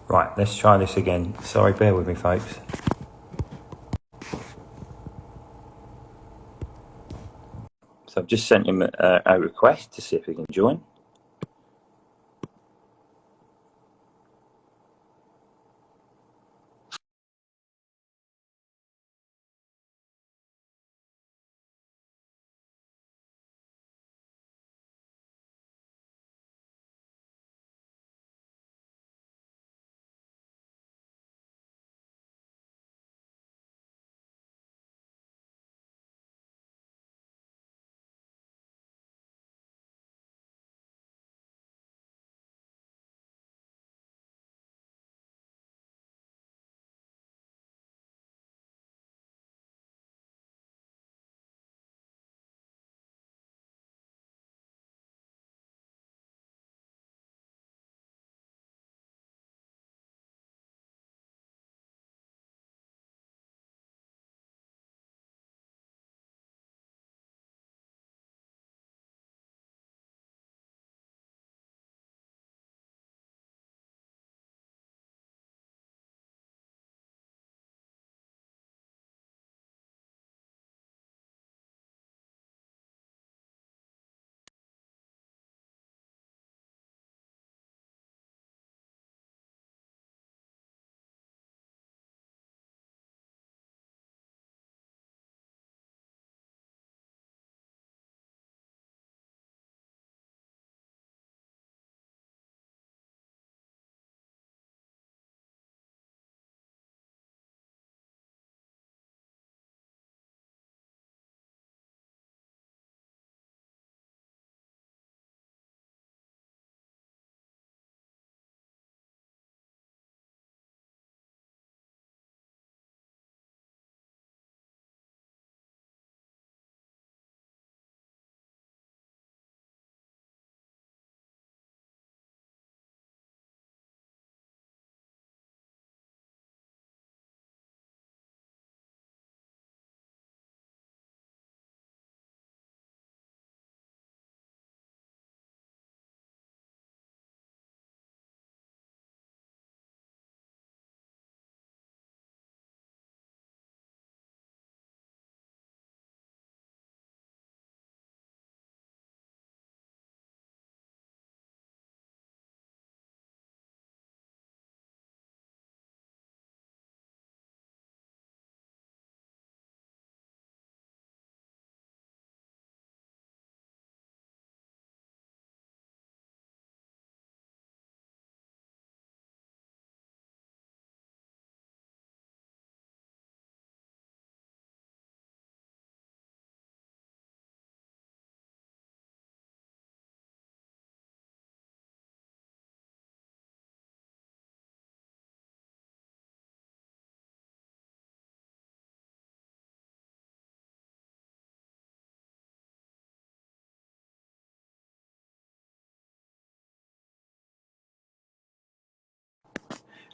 Right, let's try this again. Sorry, bear with me, folks. So I've just sent him a request to see if he can join.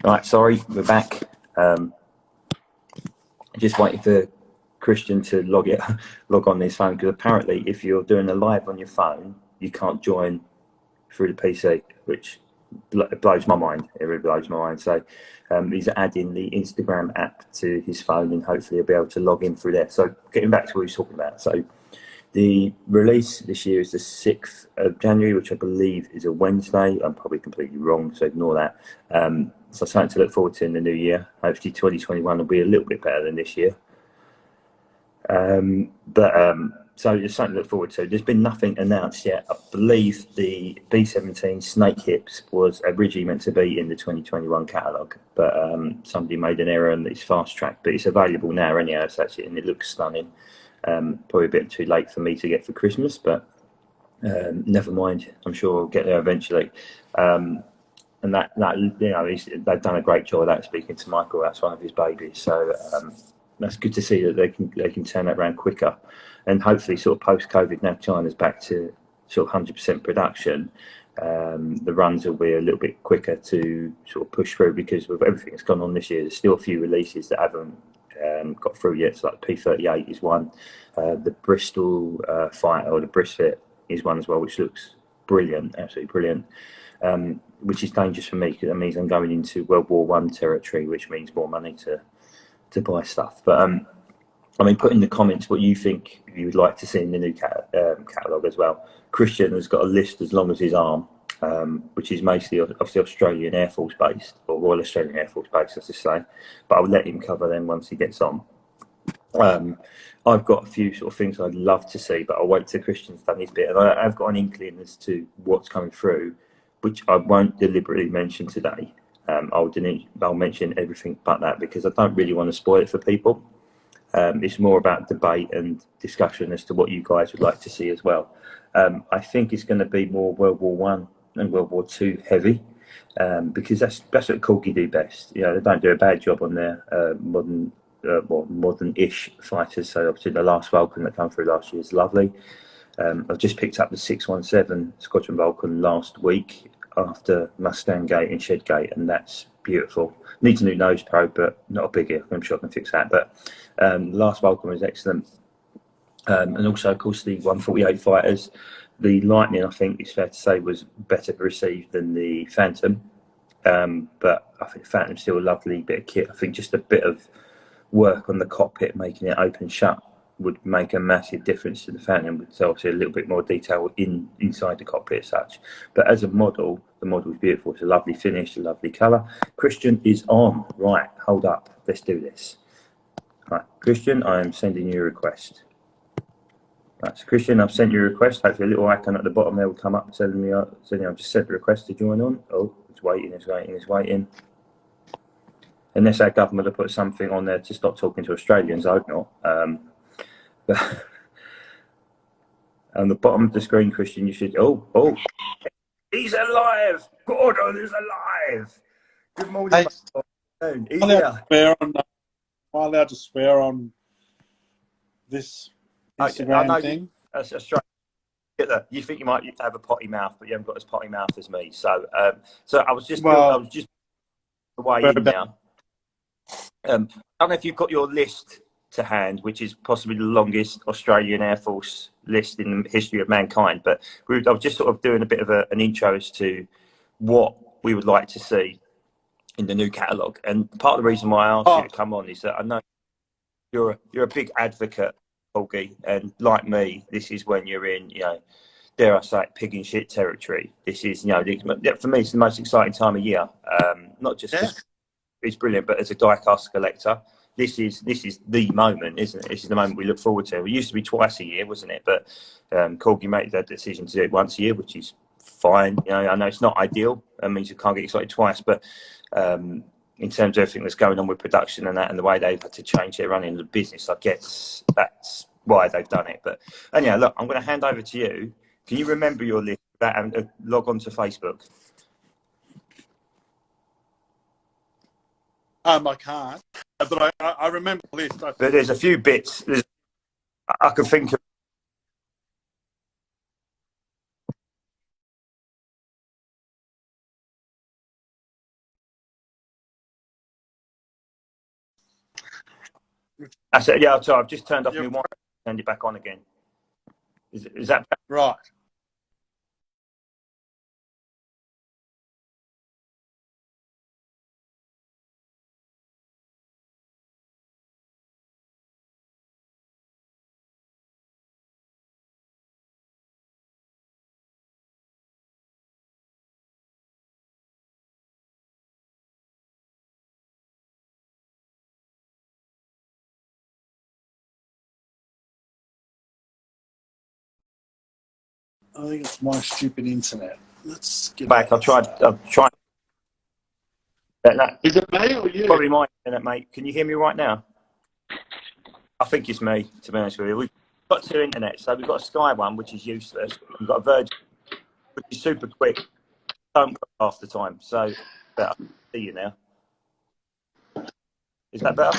Right, sorry, we're back. Just waiting for Christian to log on his phone, because apparently if you're doing a live on your phone, you can't join through the PC, which blows my mind. It really blows my mind. So he's adding the Instagram app to his phone, and hopefully he'll be able to log in through there. So getting back to what he was talking about. So the release this year is the 6th of January, which I believe is a Wednesday. I'm probably completely wrong, so ignore that. So something to look forward to in the new year. Hopefully 2021 will be a little bit better than this year. So it's something to look forward to. There's been nothing announced yet. I believe the B-17 Snake Hips was originally meant to be in the 2021 catalogue, but somebody made an error and it's fast tracked. But it's available now anyhow, so that's it, and it looks stunning. Probably a bit too late for me to get for Christmas, but never mind. I'm sure I'll get there eventually. And that you know, they've done a great job of that. Speaking to Michael, that's one of his babies. So that's good to see that they can turn that around quicker, and hopefully, sort of post COVID, now China's back to sort of 100% production. The runs will be a little bit quicker to sort of push through, because with everything that's gone on this year, there's still a few releases that haven't got through yet. So like P38 is one, the Bristol Fighter, or the Brisfit is one as well, which looks brilliant, absolutely brilliant. which is dangerous for me because it means I'm going into World War One territory, which means more money to buy stuff. But I mean, put in the comments what you think you would like to see in the new catalogue as well. Christian has got a list as long as his arm, which is mostly obviously Australian Air Force based, or Royal Australian Air Force based, as I say. But I'll let him cover them once he gets on. I've got a few sort of things I'd love to see, but I'll wait till Christian's done his bit. And I've got an inkling as to what's coming through, which I won't deliberately mention today. I'll mention everything but that because I don't really want to spoil it for people. It's more about debate and discussion as to what you guys would like to see as well. I think it's going to be more World War One and World War Two heavy, because that's what Corgi do best. You know, they don't do a bad job on their modern-ish fighters. So obviously the last Vulcan that came through last year is lovely. I've just picked up the 617 Squadron Vulcan last week after Mustang Gate and Shed Gate, and that's beautiful. Needs a new nose probe, but not a biggie. I'm sure I can fix that. But the last Vulcan was excellent. And also, of course, the 148 fighters. The Lightning, I think it's fair to say, was better received than the Phantom. But I think the Phantom's still a lovely bit of kit. I think just a bit of work on the cockpit, making it open shut, would make a massive difference to the Phantom, with obviously a little bit more detail inside the cockpit as such. But as a model, the model is beautiful. It's a lovely finish, a lovely colour. Christian is on. Right, hold up. Let's do this. Right, Christian, I am sending you a request. Right, so Christian, I've sent you a request. Hopefully a little icon at the bottom there will come up telling me I've just sent the request to join on. Oh, it's waiting. Unless our government have put something on there to stop talking to Australians, I hope not. But on the bottom of the screen, Christian, you should. Oh, he's alive! Gordon is alive! Good morning, mate. He's here. Am I allowed to swear on this Instagram thing? That's straight. You think you might have a potty mouth, but you haven't got as potty mouth as me. So I was just away in now. I don't know if you've got your list to hand, which is possibly the longest Australian Air Force list in the history of mankind. But I was just sort of doing a bit of an intro as to what we would like to see in the new catalogue. And part of the reason why I asked you to come on is that I know you're a big advocate, Corgi, and like me, this is when you're in, dare I say, pig and shit territory. This is, for me, it's the most exciting time of year. Not just because it's brilliant, but as a diecast collector, this is the moment, isn't it? This is the moment we look forward to. It used to be twice a year, wasn't it? But Corgi made that decision to do it once a year, which is fine. I know it's not ideal. That means you can't get excited twice, but in terms of everything that's going on with production and that, and the way they've had to change their running of the business, I guess that's why they've done it. But anyhow, look, I'm going to hand over to you. Can you remember your list and log on to Facebook? I can't, but I remember the list. But there's a few bits I can think of. I said, yeah, so I've just turned off my one, turned it back on again. Is that right? I think it's my stupid internet. Let's get back. I've tried. Is it me or you? Probably my internet, mate. Can you hear me right now? I think it's me, to be honest with you. We've got two internets. So we've got a Sky one, which is useless. We've got a Virgin, which is super quick. Don't work half the time. So better. I see you now. Is that better?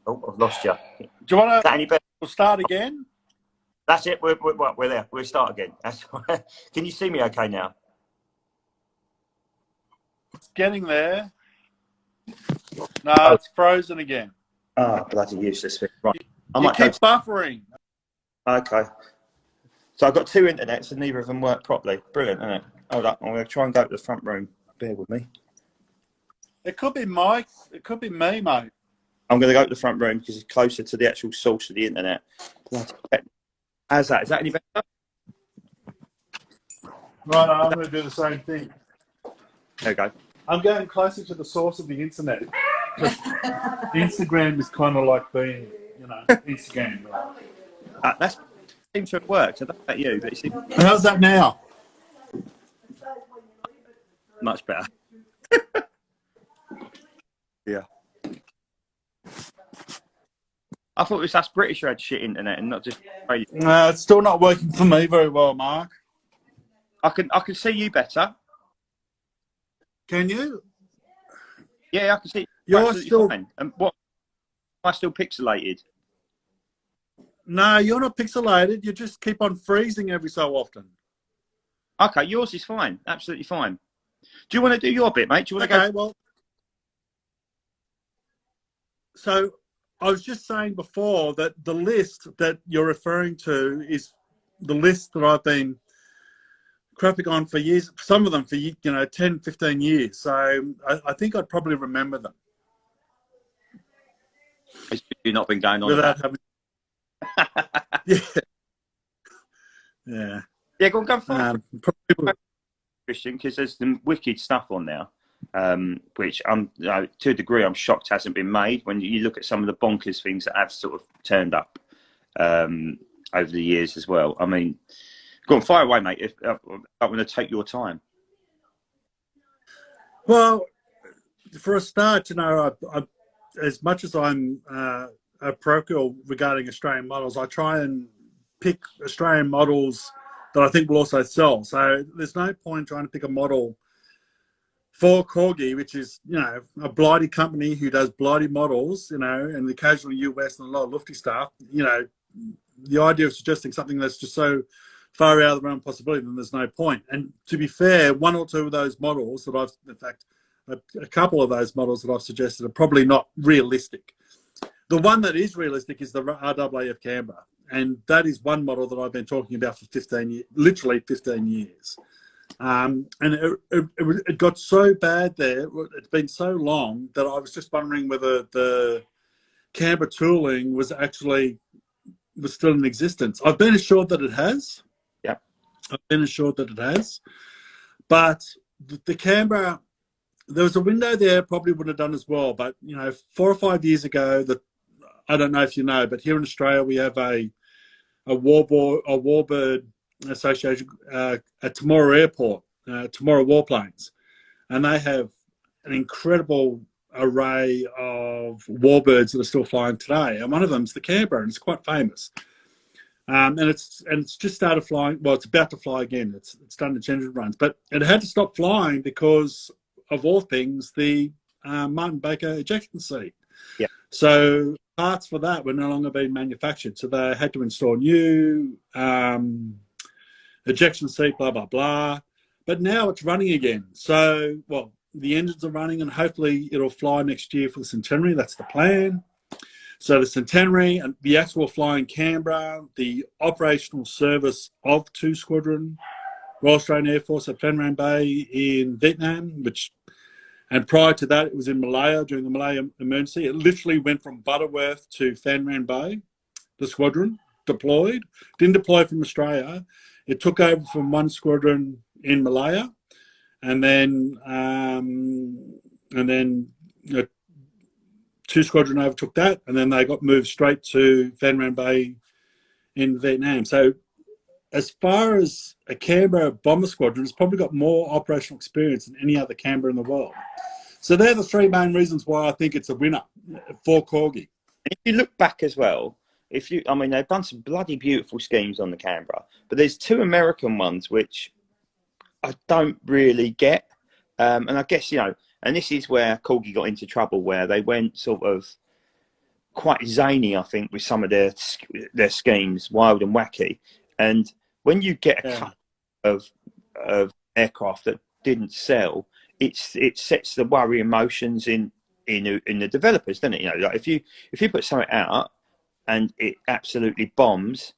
Oh, I've lost you. Do you want Is that any better? to start again? That's it. We're there. We'll start again. That's right. Can you see me okay now? It's getting there. No, Oh. it's frozen again. Ah, bloody useless. Right. You keep buffering. Okay. So I've got two internets and neither of them work properly. Brilliant, isn't it? Hold up. I'm going to try and go to the front room. Bear with me. It could be Mike. It could be me, mate. I'm going to go to the front room because it's closer to the actual source of the internet. How's that? Is that any better? Right, I'm going to do the same thing. There we go. I'm going closer to the source of the internet. Instagram is kind of like being, Instagram. That seems to have worked. I don't know about you, but it seems How's that now? much better. Yeah. I thought it was us British who had shit internet and not just Australia. No, it's still not working for me very well, Mark. I can see you better. Can you? Yeah, I can see. You're still fine. And what? Am I still pixelated? No, you're not pixelated. You just keep on freezing every so often. Okay, yours is fine. Absolutely fine. Do you want to do your bit, mate? Do you want to go? Well, so I was just saying before that the list that you're referring to is the list that I've been crapping on for years, some of them for 10, 15 years. So I think I'd probably remember them. You've not been going on without about. having. Yeah. Yeah, go on, probably, Christian, because there's some wicked stuff on there, which to a degree I'm shocked hasn't been made. When you look at some of the bonkers things that have sort of turned up over the years as well. I mean, go on, fire away, mate. If I want to take your time. Well, for a start, I as much as I'm parochial regarding Australian models, I try and pick Australian models that I think will also sell. So there's no point trying to pick a model for Corgi, which is, a blighty company who does blighty models, and the occasional US and a lot of lufty stuff. The idea of suggesting something that's just so far out of the realm of possibility, then there's no point. And to be fair, one or two of those models that in fact, a couple of those models that I've suggested are probably not realistic. The one that is realistic is the RAAF Canberra. And that is one model that I've been talking about for 15 years, literally 15 years. And it got so bad there, it's been so long that I was just wondering whether the Canberra tooling was still in existence. I've been assured that it has. Yeah. I've been assured that it has. But the Canberra, there was a window there, probably would have done as well. But, 4 or 5 years ago, I don't know if you know, but here in Australia, we have a warbird association at Temora Airport, Temora Warplanes. And they have an incredible array of warbirds that are still flying today. And one of them is the Canberra, and it's quite famous. And it's just started flying. Well, it's about to fly again. It's done its engine runs, but it had to stop flying because of all things, the Martin Baker ejection seat. Yeah. So parts for that were no longer being manufactured. So they had to install new ejection seat, blah, blah, blah. But now it's running again. So, the engines are running and hopefully it'll fly next year for the centenary. That's the plan. So the centenary and the actual flying Canberra, the operational service of 2 Squadron, Royal Australian Air Force at Phan Rang Bay in Vietnam, and prior to that, it was in Malaya during the Malaya emergency. It literally went from Butterworth to Phan Rang Bay, the squadron, deployed. Didn't deploy from Australia. It took over from 1 squadron in Malaya, and then 2 squadron overtook that, and then they got moved straight to Phan Rang Bay in Vietnam. So as far as a Canberra bomber squadron, it's probably got more operational experience than any other Canberra in the world. So they're the 3 main reasons why I think it's a winner for Corgi. If you look back as well, they've done some bloody beautiful schemes on the Canberra, but there's 2 American ones which I don't really get. And I guess, and this is where Corgi got into trouble, where they went sort of quite zany, I think, with some of their schemes, wild and wacky. And when you get a cut of aircraft that didn't sell, it sets the worry emotions in the developers, doesn't it? You know, like if you put something out and it absolutely bombs,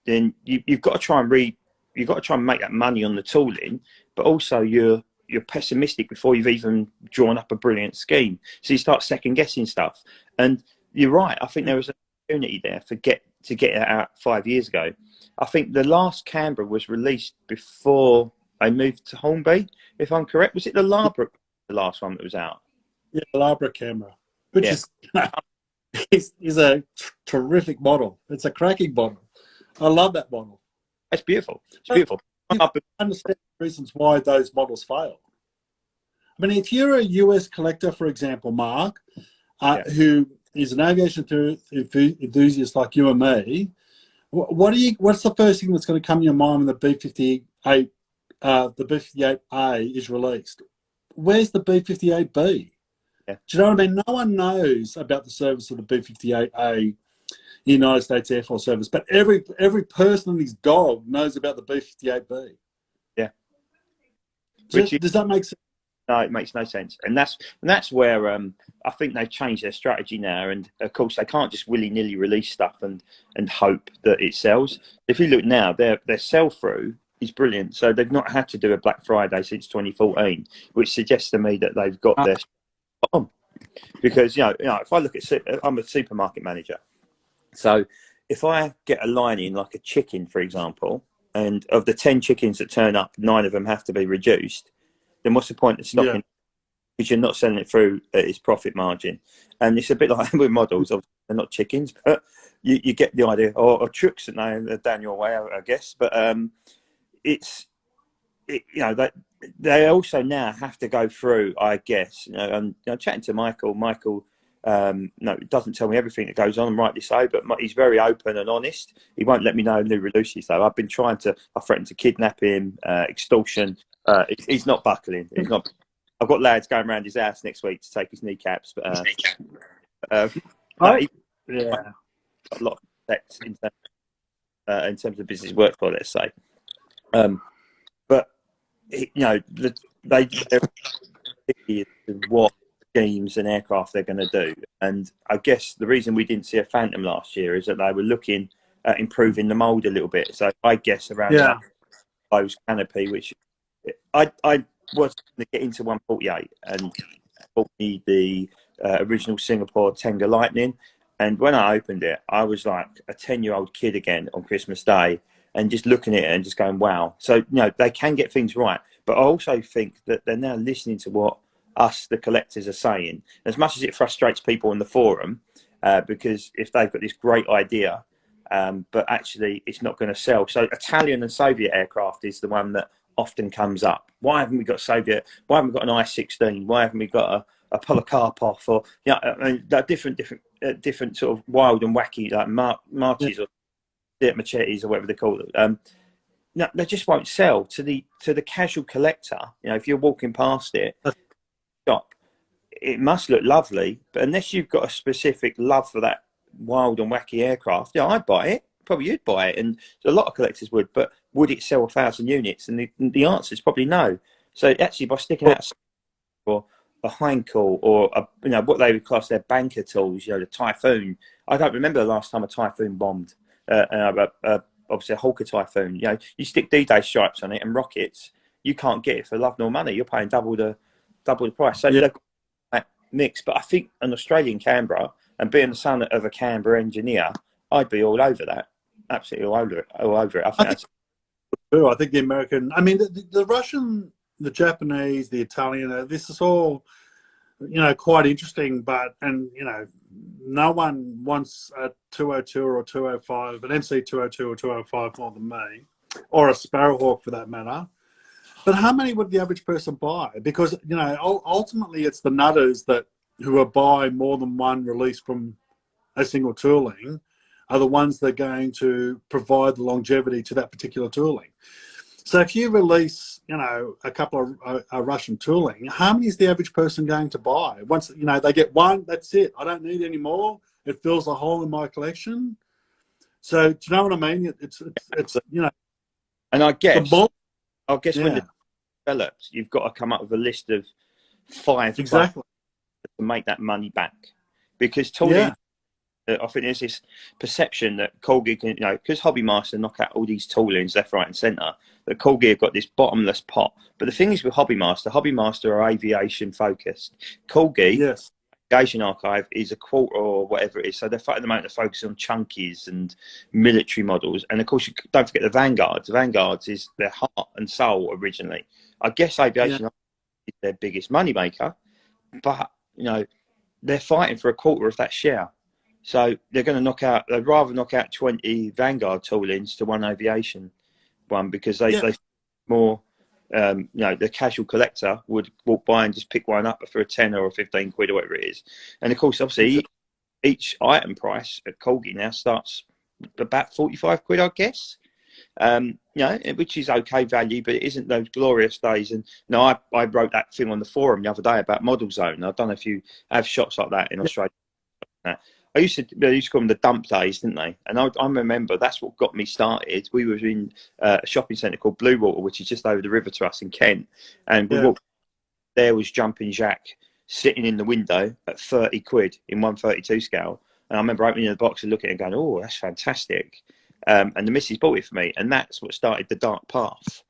then you've got to try and make that money on the tooling, but also you're pessimistic before you've even drawn up a brilliant scheme. So you start second guessing stuff. And you're right. I think there was an opportunity there to get it out 5 years ago. I think the last Canberra was released before I moved to Hornby, if I'm correct. Was it the Ladbroke, the last one that was out? Yeah, the Ladbroke camera, which is a terrific model. It's a cracking model. I love that model. It's beautiful. It's beautiful. I understand the reasons why those models fail. I mean, if you're a US collector, for example, Mark, who is an aviation enthusiast like you and me, what's the first thing that's going to come to your mind when the B-58, the B-58A is released? Where's the B-58B? Yeah. Do you know what I mean? No one knows about the service of the B-58A, United States Air Force service, but every person and his dog knows about the B-58B. Yeah. Does that make sense? No, it makes no sense, and that's where I think they've changed their strategy now. And of course, they can't just willy-nilly release stuff and hope that it sells. If you look now, their sell-through is brilliant. So they've not had to do a Black Friday since 2014, which suggests to me that they've got their on. Because you know, if I look at, I'm a supermarket manager, so if I get a line in like a chicken, for example, and of the 10 chickens that turn up, 9 of them have to be reduced, then what's the point of stocking? Yeah. Because you're not selling it through at its profit margin. And it's a bit like with models, obviously they're not chickens, but you get the idea, or trucks that they're down your way, I guess. But you know, they also now have to go through, I guess, you know, I'm chatting to Michael, no, it doesn't tell me everything that goes on, and rightly so, but he's very open and honest. He won't let me know new releases, though. I threatened to kidnap him, extortion. He's not buckling. He's not. I've got lads going around his house next week to take his kneecaps, but a lot of respect in terms of business work for, let's say. But you know, they're what schemes and aircraft they're going to do, and I guess the reason we didn't see a Phantom last year is that they were looking at improving the mould a little bit. So I guess around that closed canopy, which I was going to get into 148 and bought me the original Singapore Tenga Lightning, and when I opened it, I was like a 10-year-old kid again on Christmas Day, and just looking at it and just going, wow. So, you know, they can get things right, but I also think that they're now listening to what us, the collectors, are saying. As much as it frustrates people in the forum, because if they've got this great idea, but actually it's not going to sell. So Italian and Soviet aircraft is the one that often comes up. Why haven't we got Soviet? Why haven't we got an I-16? Why haven't we got a Polikarpov? Or, you know, I mean, they're different sort of wild and wacky, like Marches or machetes or whatever they call them. No, they just won't sell to the casual collector. You know, if you're walking past it, shop, it must look lovely, but unless you've got a specific love for that wild and wacky aircraft, yeah, I'd buy it. Probably you'd buy it, and a lot of collectors would. But would it sell 1,000 units? And the answer is probably no. So actually, by sticking out or a Heinkel or you know, what they would class their banker tools, you know, the Typhoon. I don't remember the last time a Typhoon bombed. Obviously a Hawker Typhoon. You know, you stick D-Day stripes on it and rockets, you can't get it for love nor money. You're paying double the price. So they've got that mix. But I think an Australian Canberra, and being the son of a Canberra engineer, I'd be all over that. Absolutely all over it. I think the American, I mean, the Russian, the Japanese, the Italian, this is all, you know, quite interesting, and you know, no one wants a 202 or a 205, an MC 202 or 205 more than me, or a Sparrowhawk for that matter. But how many would the average person buy? Because, you know, ultimately it's the nutters who will buy more than one release from a single tooling are the ones that are going to provide the longevity to that particular tooling. So if you release, you know, a couple of Russian tooling, how many is the average person going to buy? Once, you know, they get one, that's it. I don't need any more. it fills a hole in my collection. So do you know what I mean? It's you know, And I the guess, model. when Yeah, it develops, you've got to come up with a list of 5 exactly. to make that money back, because tooling. Yeah, I think there's this perception that Corgi can, because Hobby Master knock out all these toolings left, right, and centre, that Corgi have got this bottomless pot. But the thing is with Hobby Master are aviation focused. Corgi, yes, Aviation Archive, is a quarter or whatever it is. So they're at the moment to focus on chunkies and military models. And of course, you don't forget the Vanguards. The Vanguards is their heart and soul originally. I guess yeah, Aviation Archive is their biggest moneymaker, but they're fighting for a quarter of that share. So they're going to they'd rather knock out 20 Vanguard toolings to one Aviation one, because yeah, they more, the casual collector would walk by and just pick one up for a 10 or a 15 quid or whatever it is. And of course, obviously, each item price at Corgi now starts about 45 quid, I guess. Which is okay value, but it isn't those glorious days. And I wrote that thing on the forum the other day about Model Zone. I don't know if you have shots like that in Australia. I used to call them the dump days, didn't they? And I remember that's what got me started. We were in a shopping centre called Blue Water, which is just over the river to us in Kent, and we walked. There was Jumping Jack sitting in the window at 30 quid in 132 scale, and I remember opening the box and looking at it and going, "Oh, that's fantastic!" And the missus bought it for me, and that's what started the dark path.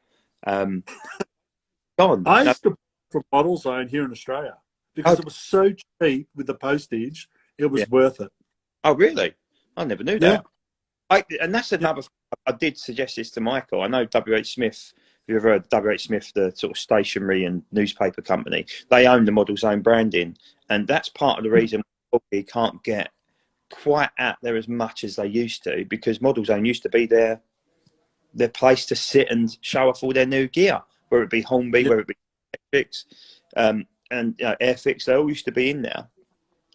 Gone. I used to from Model Zone here in Australia because it was so cheap with the postage. It was worth it. Oh, really? I never knew that. And that's another. I did suggest this to Michael. I know WH Smith. Have you ever heard WH Smith, the sort of stationery and newspaper company? They own the Model Zone branding, and that's part of the reason we can't get quite out there as much as they used to, because Model Zone used to be their place to sit and show off all their new gear, whether it be Hornby, whether it be Airfix, and Airfix. They all used to be in there,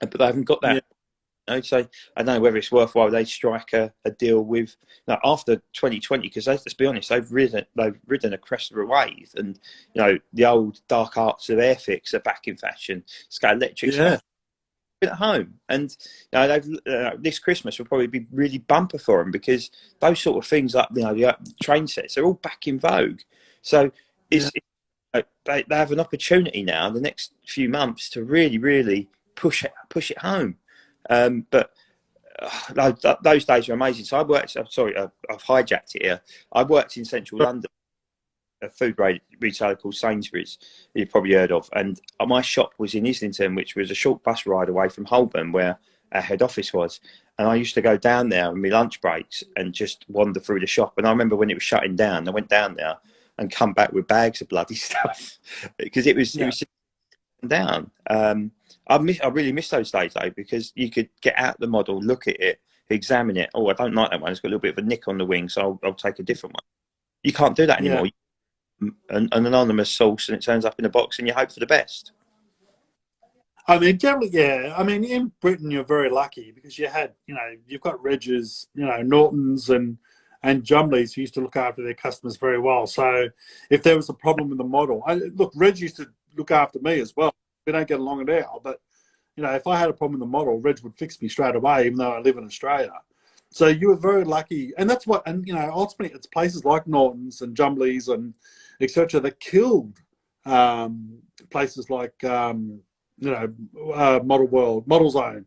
but they haven't got that. So I don't know whether it's worthwhile they strike a deal with after 2020, because let's be honest, they've ridden a crest of a wave, and the old dark arts of Airfix are back in fashion. It's got electric at home, and they've this Christmas will probably be really bumper for them, because those sort of things like the train sets are all back in vogue. So they have an opportunity now in the next few months to really push it home. But those days are amazing. So I worked. I've hijacked it here. I worked in central London, a food retailer called Sainsbury's, you've probably heard of. And my shop was in Islington, which was a short bus ride away from Holborn, where our head office was. And I used to go down there on my lunch breaks and just wander through the shop. And I remember when it was shutting down, I went down there and come back with bags of bloody stuff, because it was just down. I really miss those days though, because you could get out the model, look at it, examine it. Oh, I don't like that one. It's got a little bit of a nick on the wing, so I'll take a different one. You can't do that anymore. An anonymous source, and it turns up in a box, and you hope for the best. I mean, generally, I mean, in Britain, you're very lucky because you had, you've got Reg's, Nortons and Jumblies who used to look after their customers very well. So if there was a problem with the model, look, Reg used to look after me as well. We don't get along now, but if I had a problem with the model, Reg would fix me straight away, even though I live in Australia. So you were very lucky, and that's what. And ultimately, it's places like Nortons and Jumblies and etc. that killed places like Model World, Model Zone,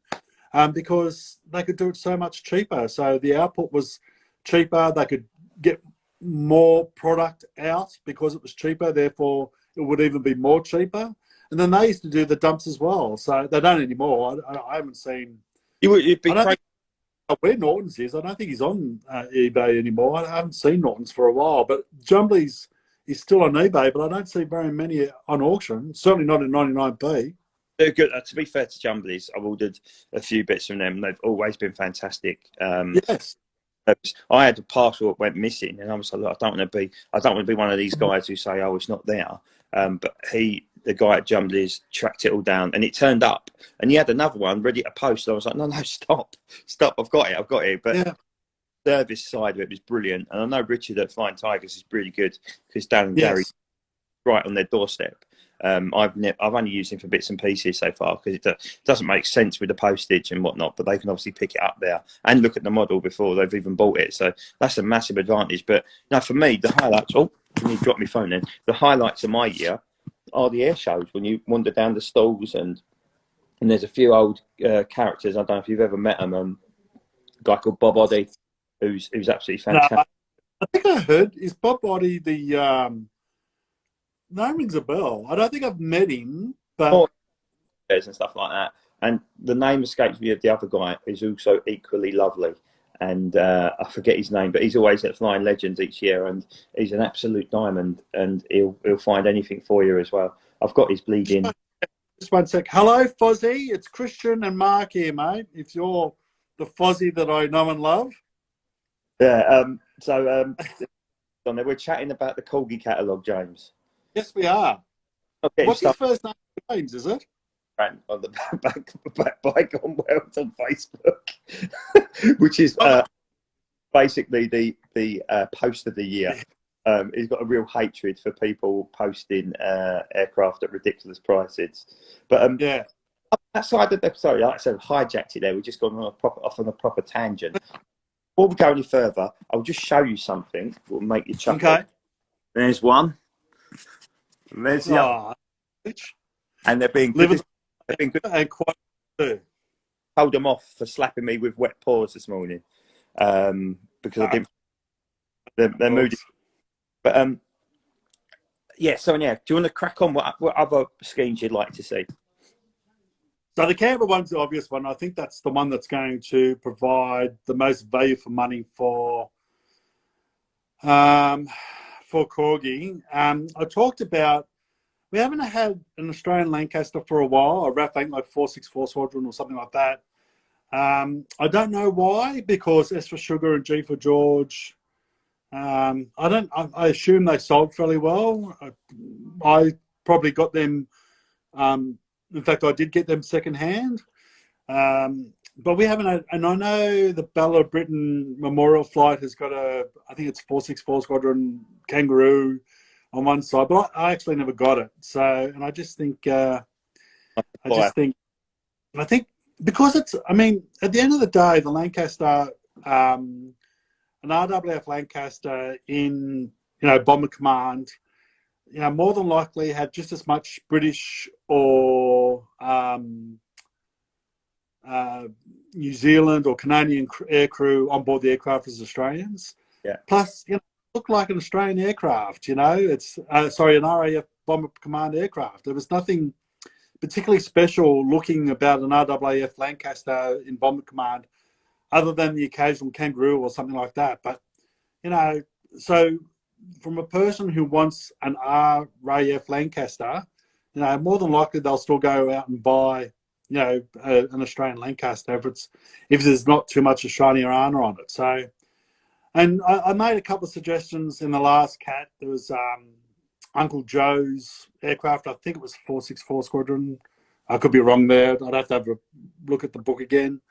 because they could do it so much cheaper. So the output was cheaper. They could get more product out because it was cheaper. Therefore, it would even be more cheaper. And then they used to do the dumps as well. So they don't anymore. I haven't seen. You'd be where Norton's is. I don't think he's on eBay anymore. I haven't seen Norton's for a while. But Jumblies is still on eBay, but I don't see very many on auction. Certainly not in 99p. They're good. To be fair to Jumblies, I've ordered a few bits from them. They've always been fantastic. Yes. I had a parcel that went missing, and I was like, look, I don't want to be one of these guys who say, "Oh, it's not there." But the guy at Jumblies tracked it all down, and it turned up. And he had another one ready to post. And I was like, "No, stop! I've got it." But the service side of it was brilliant, and I know Richard at Flying Tigers is really good, because Dan and Gary right on their doorstep. I've only used him for bits and pieces so far because it doesn't make sense with the postage and whatnot. But they can obviously pick it up there and look at the model before they've even bought it. So that's a massive advantage. But now for me, the highlights. Oh, can you drop my phone in? The highlights of my year are the air shows when you wander down the stalls and there's a few old characters. I don't know if you've ever met them. A guy called Bob Oddy, who's absolutely No, fantastic. I think I heard, is Bob Body the name rings a bell. I don't think I've met him, but And stuff like that. And the name escapes me of the other guy who's also equally lovely. And I forget his name, but he's always at Flying Legends each year, and he's an absolute diamond. And he'll find anything for you as well. I've got his bleeding. just one sec. Hello, Fozzie. It's Christian and Mark here, mate. If you're the Fozzie that I know and love. Yeah. We're chatting about the Corgi catalogue, James. Yes, we are. Okay, What's his first name? James, is it? On the back Bygone World on Facebook, which is basically the post of the year. He's got a real hatred for people posting aircraft at ridiculous prices. But yeah, outside of the sorry, like I said, hijacked it there. We've just gone off on a proper tangent. Before we go any further, I'll just show you something that will make you chuckle. okay. There's one. And there's the other. And they're being good. They've been good. And quite good. Hold them off for slapping me with wet paws this morning because I didn't. They're moody. But yeah. So yeah, do you want to crack on? What other schemes you'd like to see? So the camera one's the obvious one. I think that's the one that's going to provide the most value for money for Corgi. I talked about we haven't had an Australian Lancaster for a while, a RAF 8 like 464 Squadron or something like that. I don't know why, because S for Sugar and G for George. I assume they sold fairly well. I probably got them. In fact, I did get them secondhand. But we haven't had, and I know the Bella Britain Memorial Flight has got I think it's 464 Squadron Kangaroo on one side, but I actually never got it. So, and I think because it's, I mean, at the end of the day, the Lancaster, an RWF Lancaster in, Bomber Command, more than likely had just as much British or New Zealand or Canadian air crew on board the aircraft as Australians. Yeah. Plus, look like an Australian aircraft. It's an RAF Bomber Command aircraft. There was nothing particularly special looking about an RWF Lancaster in Bomber Command, other than the occasional Kangaroo or something like that. But so from a person who wants an RAF Lancaster, more than likely they'll still go out and buy, an Australian Lancaster if there's not too much of shiny or armour on it. So, and I made a couple of suggestions in the last cat. There was Uncle Joe's aircraft. I think it was 464 Squadron. I could be wrong there. I'd have to have a look at the book again.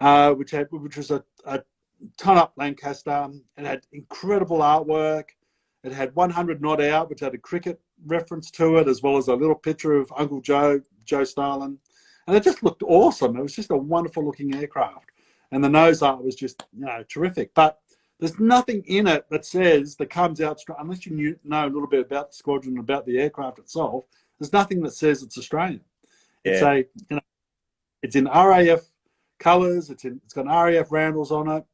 Which was a ton-up Lancaster. It had incredible artwork. It had 100 knot out, which had a cricket reference to it, as well as a little picture of Uncle Joe Stalin. And it just looked awesome. It was just a wonderful-looking aircraft. And the nose art was just, terrific. But there's nothing in it that comes out, unless you know a little bit about the squadron, about the aircraft itself, there's nothing that says it's Australian. Yeah. It's in RAF colours. It's got an RAF roundels on it.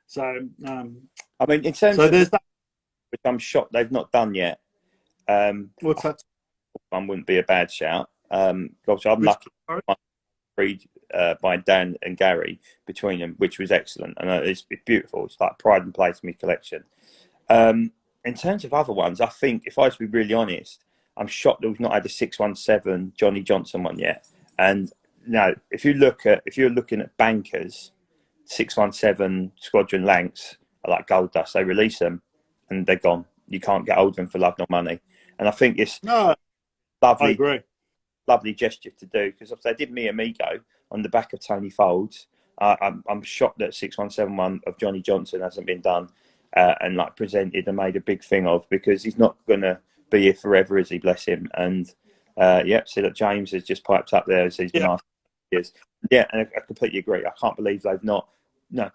So, I mean, in terms of there's that, which I'm shocked they've not done yet. What's that? One wouldn't be a bad shout. Obviously, I'm lucky. Read by Dan and Gary between them, which was excellent, and it's beautiful. It's like pride and place in my collection. In terms of other ones, I think if I was to be really honest, I'm shocked that we've not had a 617 Johnny Johnson one yet. And if you're looking at bankers, 617 Squadron Lancs are like gold dust. They release them and they're gone. You can't get hold of them for love nor money. And I think it's lovely. I agree. Lovely gesture to do, because if they did me amigo on the back of Tony Folds, I'm shocked that 6171 of Johnny Johnson hasn't been done and presented and made a big thing of, because he's not going to be here forever, is he? Bless him. And see that James has just piped up there as he's been asked. Yeah, and I completely agree. I can't believe they've not. No,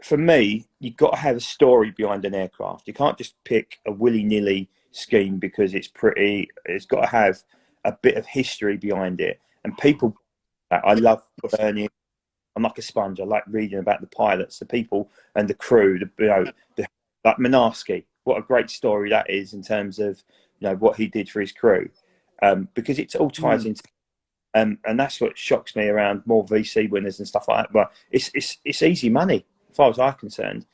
for me, you've got to have a story behind an aircraft. You can't just pick a willy-nilly scheme because it's pretty. It's got to have a bit of history behind it. And people, I love learning. I'm like a sponge. I like reading about the pilots, the people, and the crew. Like Minarsky. What a great story that is in terms of what he did for his crew, because it all ties into. And that's what shocks me around more VC winners and stuff like that. But it's easy money, as far as I'm concerned.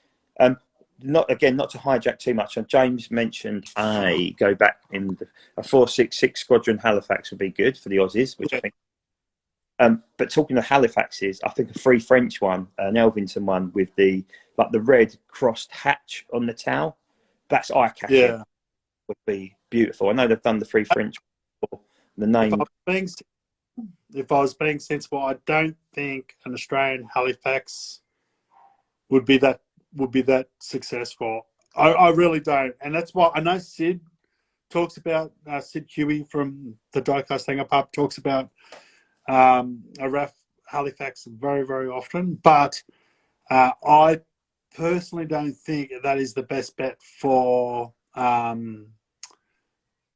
Not to hijack too much. James mentioned go back in a 466 Squadron Halifax would be good for the Aussies, which I think. But talking of Halifaxes, I think a free French one, an Elvington one with the red crossed hatch on the tail, that's eye catching. Yeah. Would be beautiful. I know they've done the free French. The name. If I was being sensible, I don't think an Australian Halifax would be that successful. I really don't, and that's why I know Sid talks about Sid Huey from the Diecast Hang Up Up talks about a RAF Halifax very, very often, but I personally don't think that is the best bet for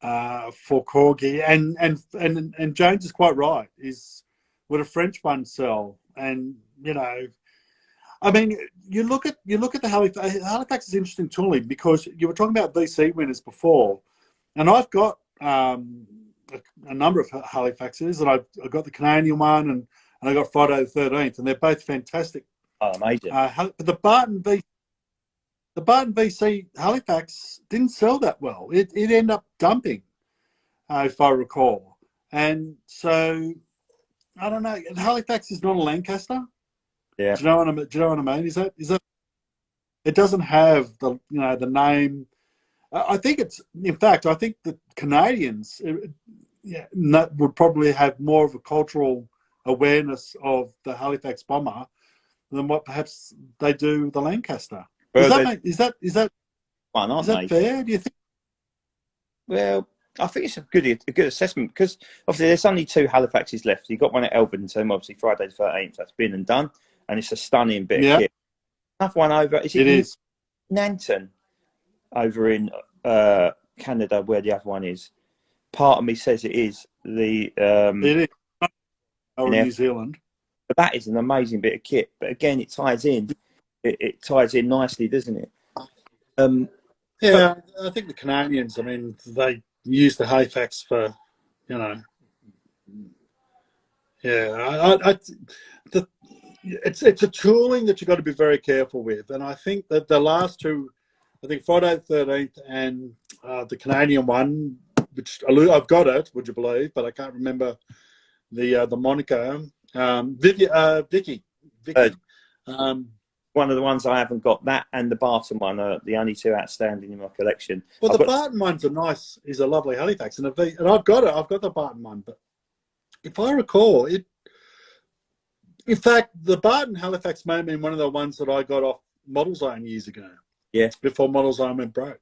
Corgi, and James is quite right. Would a French one sell? And I mean, you look at the Halifax. Halifax is interesting tooling because you were talking about VC winners before, and I've got a number of Halifaxes, and I've got the Canadian one, and I got Friday the 13th, and they're both fantastic. Oh, amazing! But the Barton VC Halifax didn't sell that well. It ended up dumping, if I recall. And so, I don't know. Halifax is not a Lancaster. Yeah. Do you know what I mean? Is that? It doesn't have the name. I think it's. In fact, I think the Canadians would probably have more of a cultural awareness of the Halifax bomber than what perhaps they do the Lancaster. Is that fair? Do you think? Well, I think it's a good assessment because obviously there's only 2 Halifaxes left. You've got one at Elvington, obviously Friday the 13th. That's been and done, and it's a stunning bit of kit. Another one over. It is Nanton over in Canada, where the other one is. Part of me says it is the. It is. Or New Zealand. But that is an amazing bit of kit. But again, it ties in. It ties in nicely, doesn't it? I think the Canadians. I mean, they use the Halifax for, it's a tooling that you've got to be very careful with. And I think that the last 2, I think Friday the 13th and the Canadian one, which I've got it, would you believe? But I can't remember the moniker. Vicky. One of the ones I haven't got, that and the Barton one are the only 2 outstanding in my collection. Well, the Barton one's is a lovely Halifax, and I've got it. I've got the Barton one, but if I recall, in fact, the Barton Halifax may have been one of the ones that I got off Model Zone years ago. Yeah, before Model Zone went broke.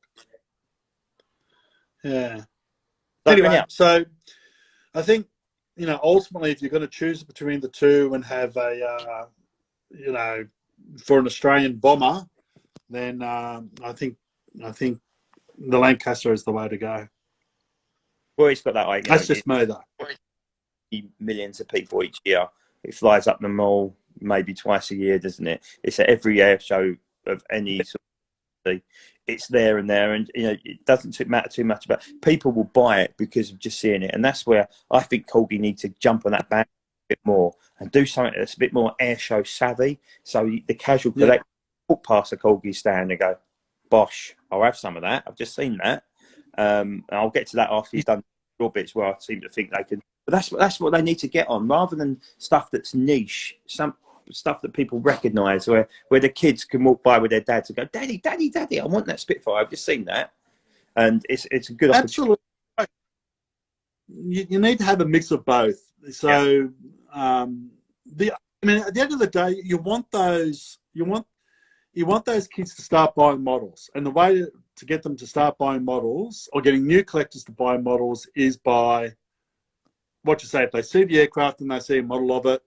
Yeah. Anyway, so I think ultimately, if you're going to choose between the 2 and have a for an Australian bomber, then I think the Lancaster is the way to go. Well, it's got that. That's just me, though. Millions of people each year. It flies up the mall maybe twice a year, doesn't it? It's at every air show of any sort of. It's there and there, and it doesn't matter too much about. People will buy it because of just seeing it, and that's where I think Corgi needs to jump on that band a bit more and do something that's a bit more air show savvy. So the casual collector walk past a Corgi stand and go, "Bosh, I'll have some of that. I've just seen that." And I'll get to that after you've done your bits where I seem to think they can. But that's what they need to get on, rather than stuff that's niche. Some stuff that people recognise, where the kids can walk by with their dads and go, "Daddy, Daddy, Daddy, I want that Spitfire. I've just seen that," and it's a good opportunity. Absolutely, you need to have a mix of both. So, at the end of the day, you want those kids to start buying models, and the way to get them to start buying models or getting new collectors to buy models is by what you say. If they see the aircraft and they see a model of it,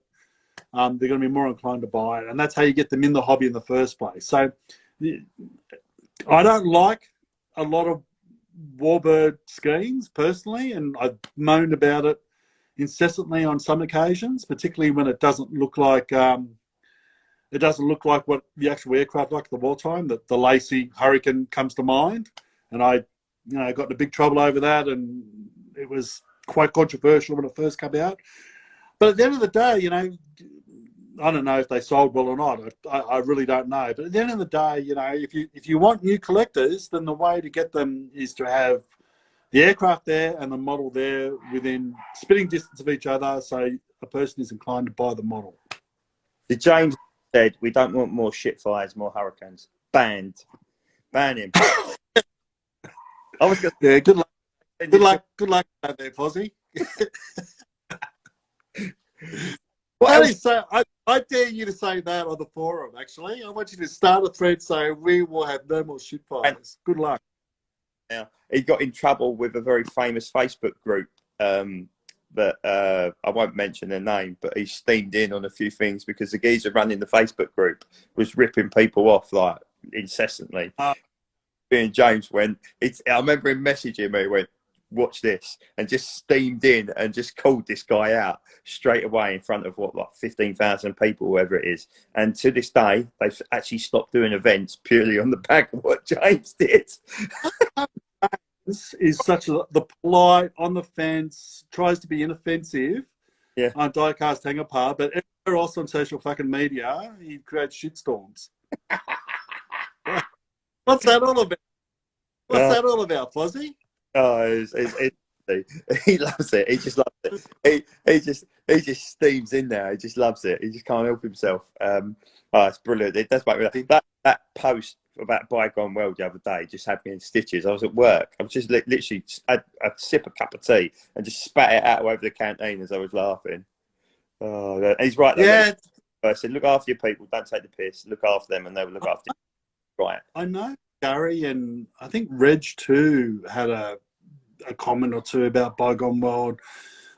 they're going to be more inclined to buy it. And that's how you get them in the hobby in the first place. So I don't like a lot of warbird schemes personally, and I've moaned about it incessantly on some occasions, particularly when it doesn't look like what the actual aircraft like at the wartime. That the Lacey Hurricane comes to mind, and I got into big trouble over that, and it was quite controversial when it first came out. But at the end of the day, I don't know if they sold well or not. I really don't know. But at the end of the day, if you want new collectors, then the way to get them is to have the aircraft there and the model there within spitting distance of each other, so a person is inclined to buy the model. The James said, "We don't want more shitfires, more hurricanes." Banned. Ban him. I was gonna... Yeah, good luck. Good luck out there, Fozzie. I dare you to say that on the forum, actually. I want you to start a thread saying we will have no more shitfires. Good luck. Yeah, he got in trouble with a very famous Facebook group that I won't mention their name, but he steamed in on a few things because the geezer running the Facebook group was ripping people off like incessantly. Me and James went, I remember him messaging me, went, "Watch this," and just steamed in and just called this guy out straight away in front of 15,000 people, whoever it is. And to this day, they've actually stopped doing events purely on the back of what James did. This is the polite, on the fence, tries to be inoffensive. Yeah. On Diecast Hangar Par, but everywhere else on social fucking media, he creates shitstorms. What's that all about? What's that all about, Fozzie? Oh, he loves it. He just loves it. He just steams in there. He just loves it. He just can't help himself. It's brilliant. That post about Bygone World the other day just had me in stitches. I was at work. I was just literally I'd sip a cup of tea and just spat it out over the canteen as I was laughing. Oh, he's right there. Yeah. I said, look after your people. Don't take the piss. Look after them, and they will look after you. Right. I know Gary and I think Reg too had a comment or two about Bygone World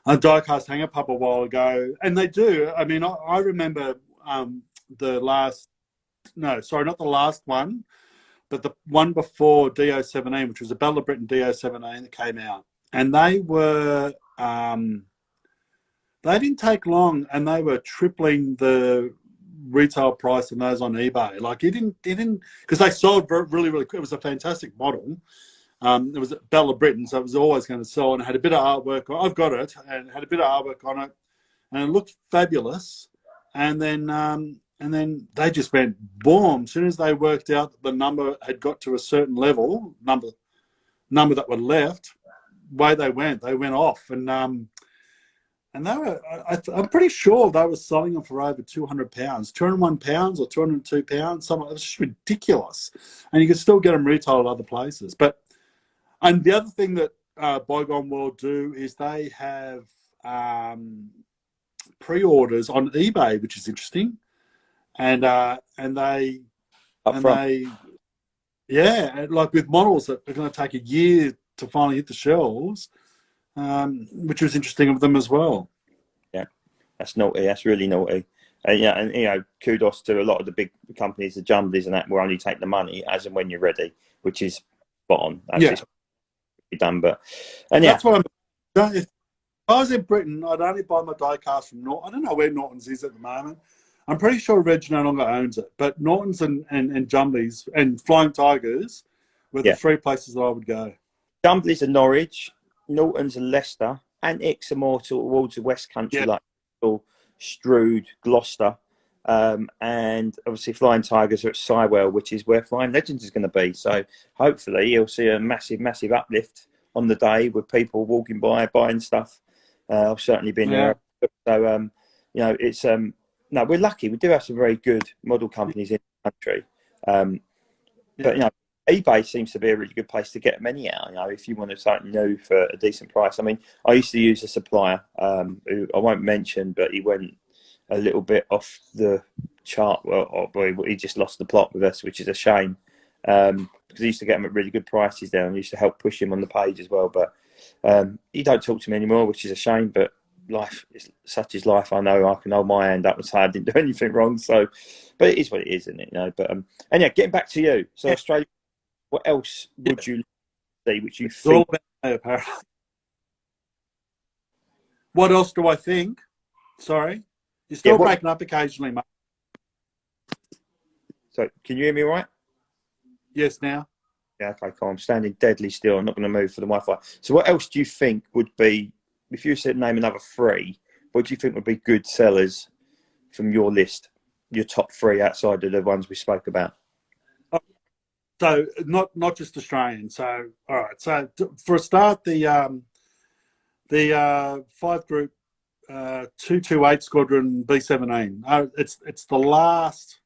on Diecast Hangar Pub a while ago, and they do. I mean, I remember not the last one, but the one before DO17, which was a Battle of Britain DO17 that came out, and they were they didn't take long, and they were tripling the retail price of those on eBay. Like it didn't because they sold really quick. It was a fantastic model. It was Battle of Britain, so it was always going to sell, and it had a bit of artwork. I've got it, and it had a bit of artwork on it, and it looked fabulous. And then they just went boom. As soon as they worked out that the number had got to a certain level, number that were left, way they went off, and they were. I'm pretty sure they were selling them for over £200, £201 or £202. Something. It was just ridiculous, and you could still get them retail at other places. And the other thing that Bygone World do is they have pre-orders on eBay, which is interesting, and they like with models that are going to take a year to finally hit the shelves, which was interesting of them as well. Yeah, that's naughty. That's really naughty. And kudos to a lot of the big companies, the Jumblies and that, will only take the money as and when you're ready, which is spot on. That's done, that's what I'm. If I was in Britain, I'd only buy my diecast from Norton. I don't know where Norton's is at the moment. I'm pretty sure Reg no longer owns it, but Norton's and Jumblies and Flying Tigers were the three places that I would go. Jumblies are Norwich, Norton's are Leicester, and Ix are more towards the West Country, like Strood, Gloucester, and obviously Flying Tigers are at Sywell, which is where Flying Legends is going to be. So hopefully you'll see a massive uplift on the day with people walking by buying stuff. I've certainly been there. So it's no, we're lucky. We do have some very good model companies in the country, but eBay seems to be a really good place to get many out. If you wanted something new for a decent price. I mean, I used to use a supplier who I won't mention, but he went a little bit off the chart. Well, he just lost the plot with us, which is a shame. because I used to get them at really good prices there, and I used to help push him on the page as well. But he don't talk to me anymore, which is a shame. But life is such is life. I know I can hold my hand up and say I didn't do anything wrong. So, but it is what it is, isn't it? You know. But and yeah, getting back to you. So Australia, what else would you see? Which you It's all think? about me, apparently. What else do I think? Sorry, you're still breaking up occasionally, mate. So can you hear me all right? Yes, now. Yeah, okay, cool. I'm standing deadly still. I'm not going to move for the Wi-Fi. So what else do you think would be, if you said name another 3, what do you think would be good sellers from your list, your top 3 outside of the ones we spoke about? So not just Australian. So all right. So for a start, the 5 group 228 Squadron B-17. It's the last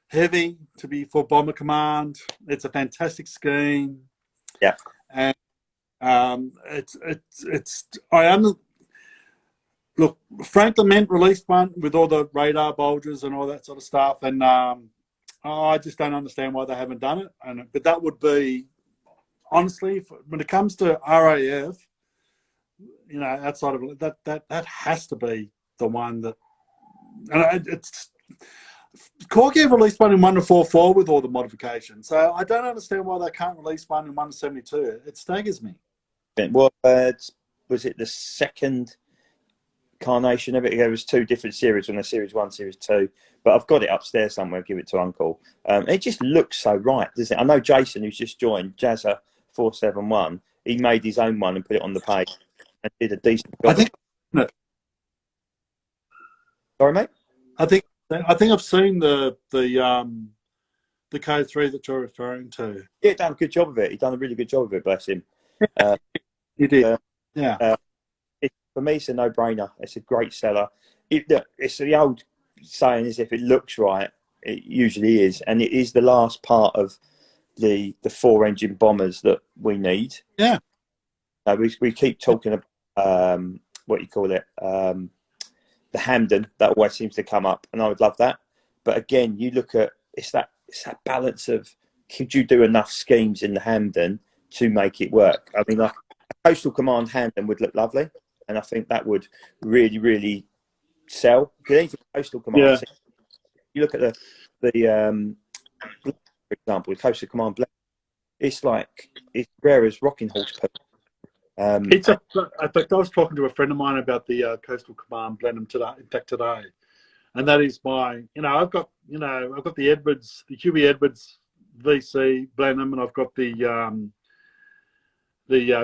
heavy to be for Bomber Command. It's a fantastic scheme. Yeah. And look, Frank Lament released one with all the radar bulges and all that sort of stuff, and I just don't understand why they haven't done it. But that would be, honestly, when it comes to RAF, you know, outside of that has to be the one that, and it's Corgi released one in 1-4-4 with all the modifications. So I don't understand why they can't release one in 1-72. It staggers me. Well, was it the second carnation of it? There was 2 different series, on the series 1, series 2. But I've got it upstairs somewhere. Give it to Uncle. It just looks so right, doesn't it? I know Jason, who's just joined, Jazza 471. He made his own one and put it on the page and did a decent job. Sorry, mate. I think I've seen the Code 3 that you're referring to. Yeah, done a good job of it. He done a really good job of it, bless him. He did. Yeah. For me, it's a no-brainer. It's a great seller. It's the old saying, is if it looks right, it usually is, and it is the last part of the 4-engine bombers that we need. Yeah. We keep talking about what you call it, the Hamden. That always seems to come up, and I would love that. But again, you look at it's that balance of, could you do enough schemes in the Hamden to make it work? I mean, like a Coastal Command Hamden would look lovely, and I think that would really, really sell. Because even Coastal Command, you look at the for example, the Coastal Command Blend, it's rare as rocking horse poo. In fact, I was talking to a friend of mine about the Coastal Command Blenheim today, and that is my, I've got the Edwards, the Huey Edwards VC Blenheim, and I've got the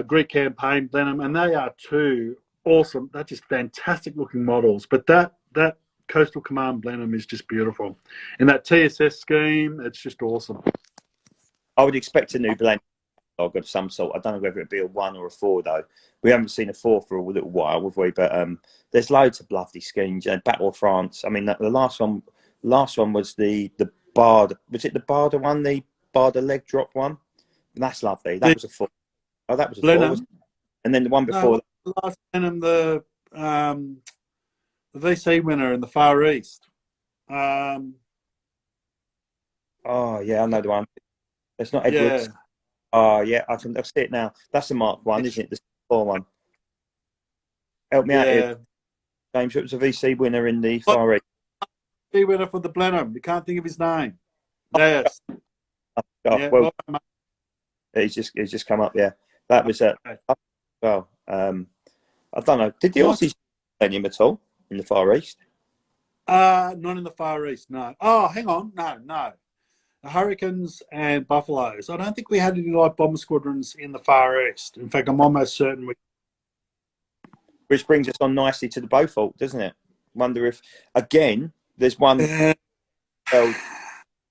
Greek Campaign Blenheim, and they are 2 awesome. They're just fantastic looking models. But that Coastal Command Blenheim is just beautiful, and that TSS scheme, it's just awesome. I would expect a new blend of some sort. I don't know whether it'd be a 1 or a 4 though. We haven't seen a 4 for a little while, have we? But there's loads of lovely schemes. Battle of France. I mean, the last one was the Bard. Was it the Barda one? The Barda leg drop one. And that's lovely. That was a 4. Oh, that was a 4. And then the one before. The last Blenheim, the VC winner in the Far East. Oh yeah, I know the one. It's not Edwards. Yeah. Oh yeah, I see it now. That's the Mark 1, isn't it? The 4 one. Help me out here, James. It was a VC winner in the Far East. VC winner for the Blenheim. You can't think of his name. Yes. He's just come up. Yeah, that was well. I don't know. Did the Aussies play him at all in the Far East? Not in the Far East. No. Oh, hang on. No. The Hurricanes and Buffaloes. I don't think we had any light bomber squadrons in the Far East. In fact, I'm almost certain we. Which brings us on nicely to the Beaufort, doesn't it? Wonder if, again, there's one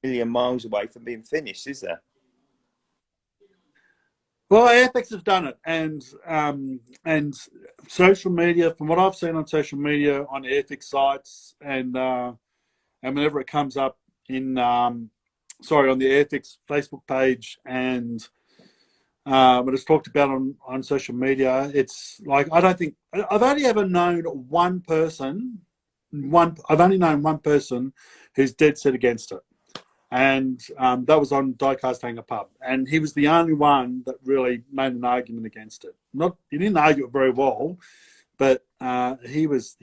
million miles away from being finished, is there? Well, Airfix have done it, and social media. From what I've seen on social media, on Airfix sites, and whenever it comes up in on the Airfix Facebook page, and when it's talked about on social media, it's like, I don't think I've only ever known one person. I've only known one person who's dead set against it, and that was on Diecast Hangar Pub, and he was the only one that really made an argument against it. He didn't argue it very well, but he was.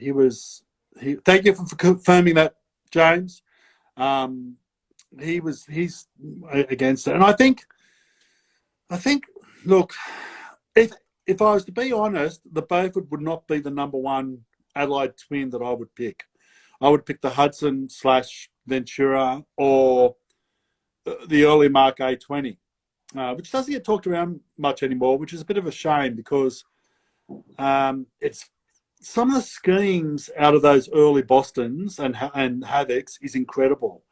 Thank you for confirming that, James. He's against it, and I think. Look, if I was to be honest, the Beaufort would not be the number one Adelaide twin that I would pick. I would pick the Hudson / Ventura or the early Mark A20, which doesn't get talked around much anymore, which is a bit of a shame because it's some of the schemes out of those early Bostons and Havocs is incredible.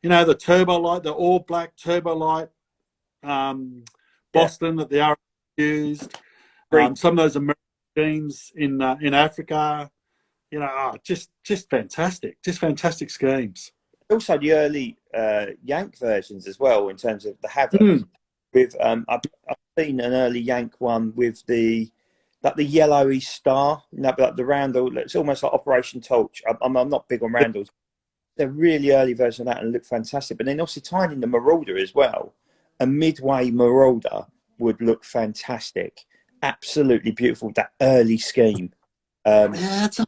You know, the turbo light, the all black turbo light Boston that the RAF used, some of those American schemes in Africa. You know, just fantastic schemes. Also, the early Yank versions as well, in terms of the Havoc. With I've seen an early Yank one with the yellowy star, like the roundel. It's almost like Operation Torch. I'm not big on roundels. They're really early version of that and look fantastic. But then also tying in the Marauder as well. A midway Marauder would look fantastic. Absolutely beautiful. That early scheme. The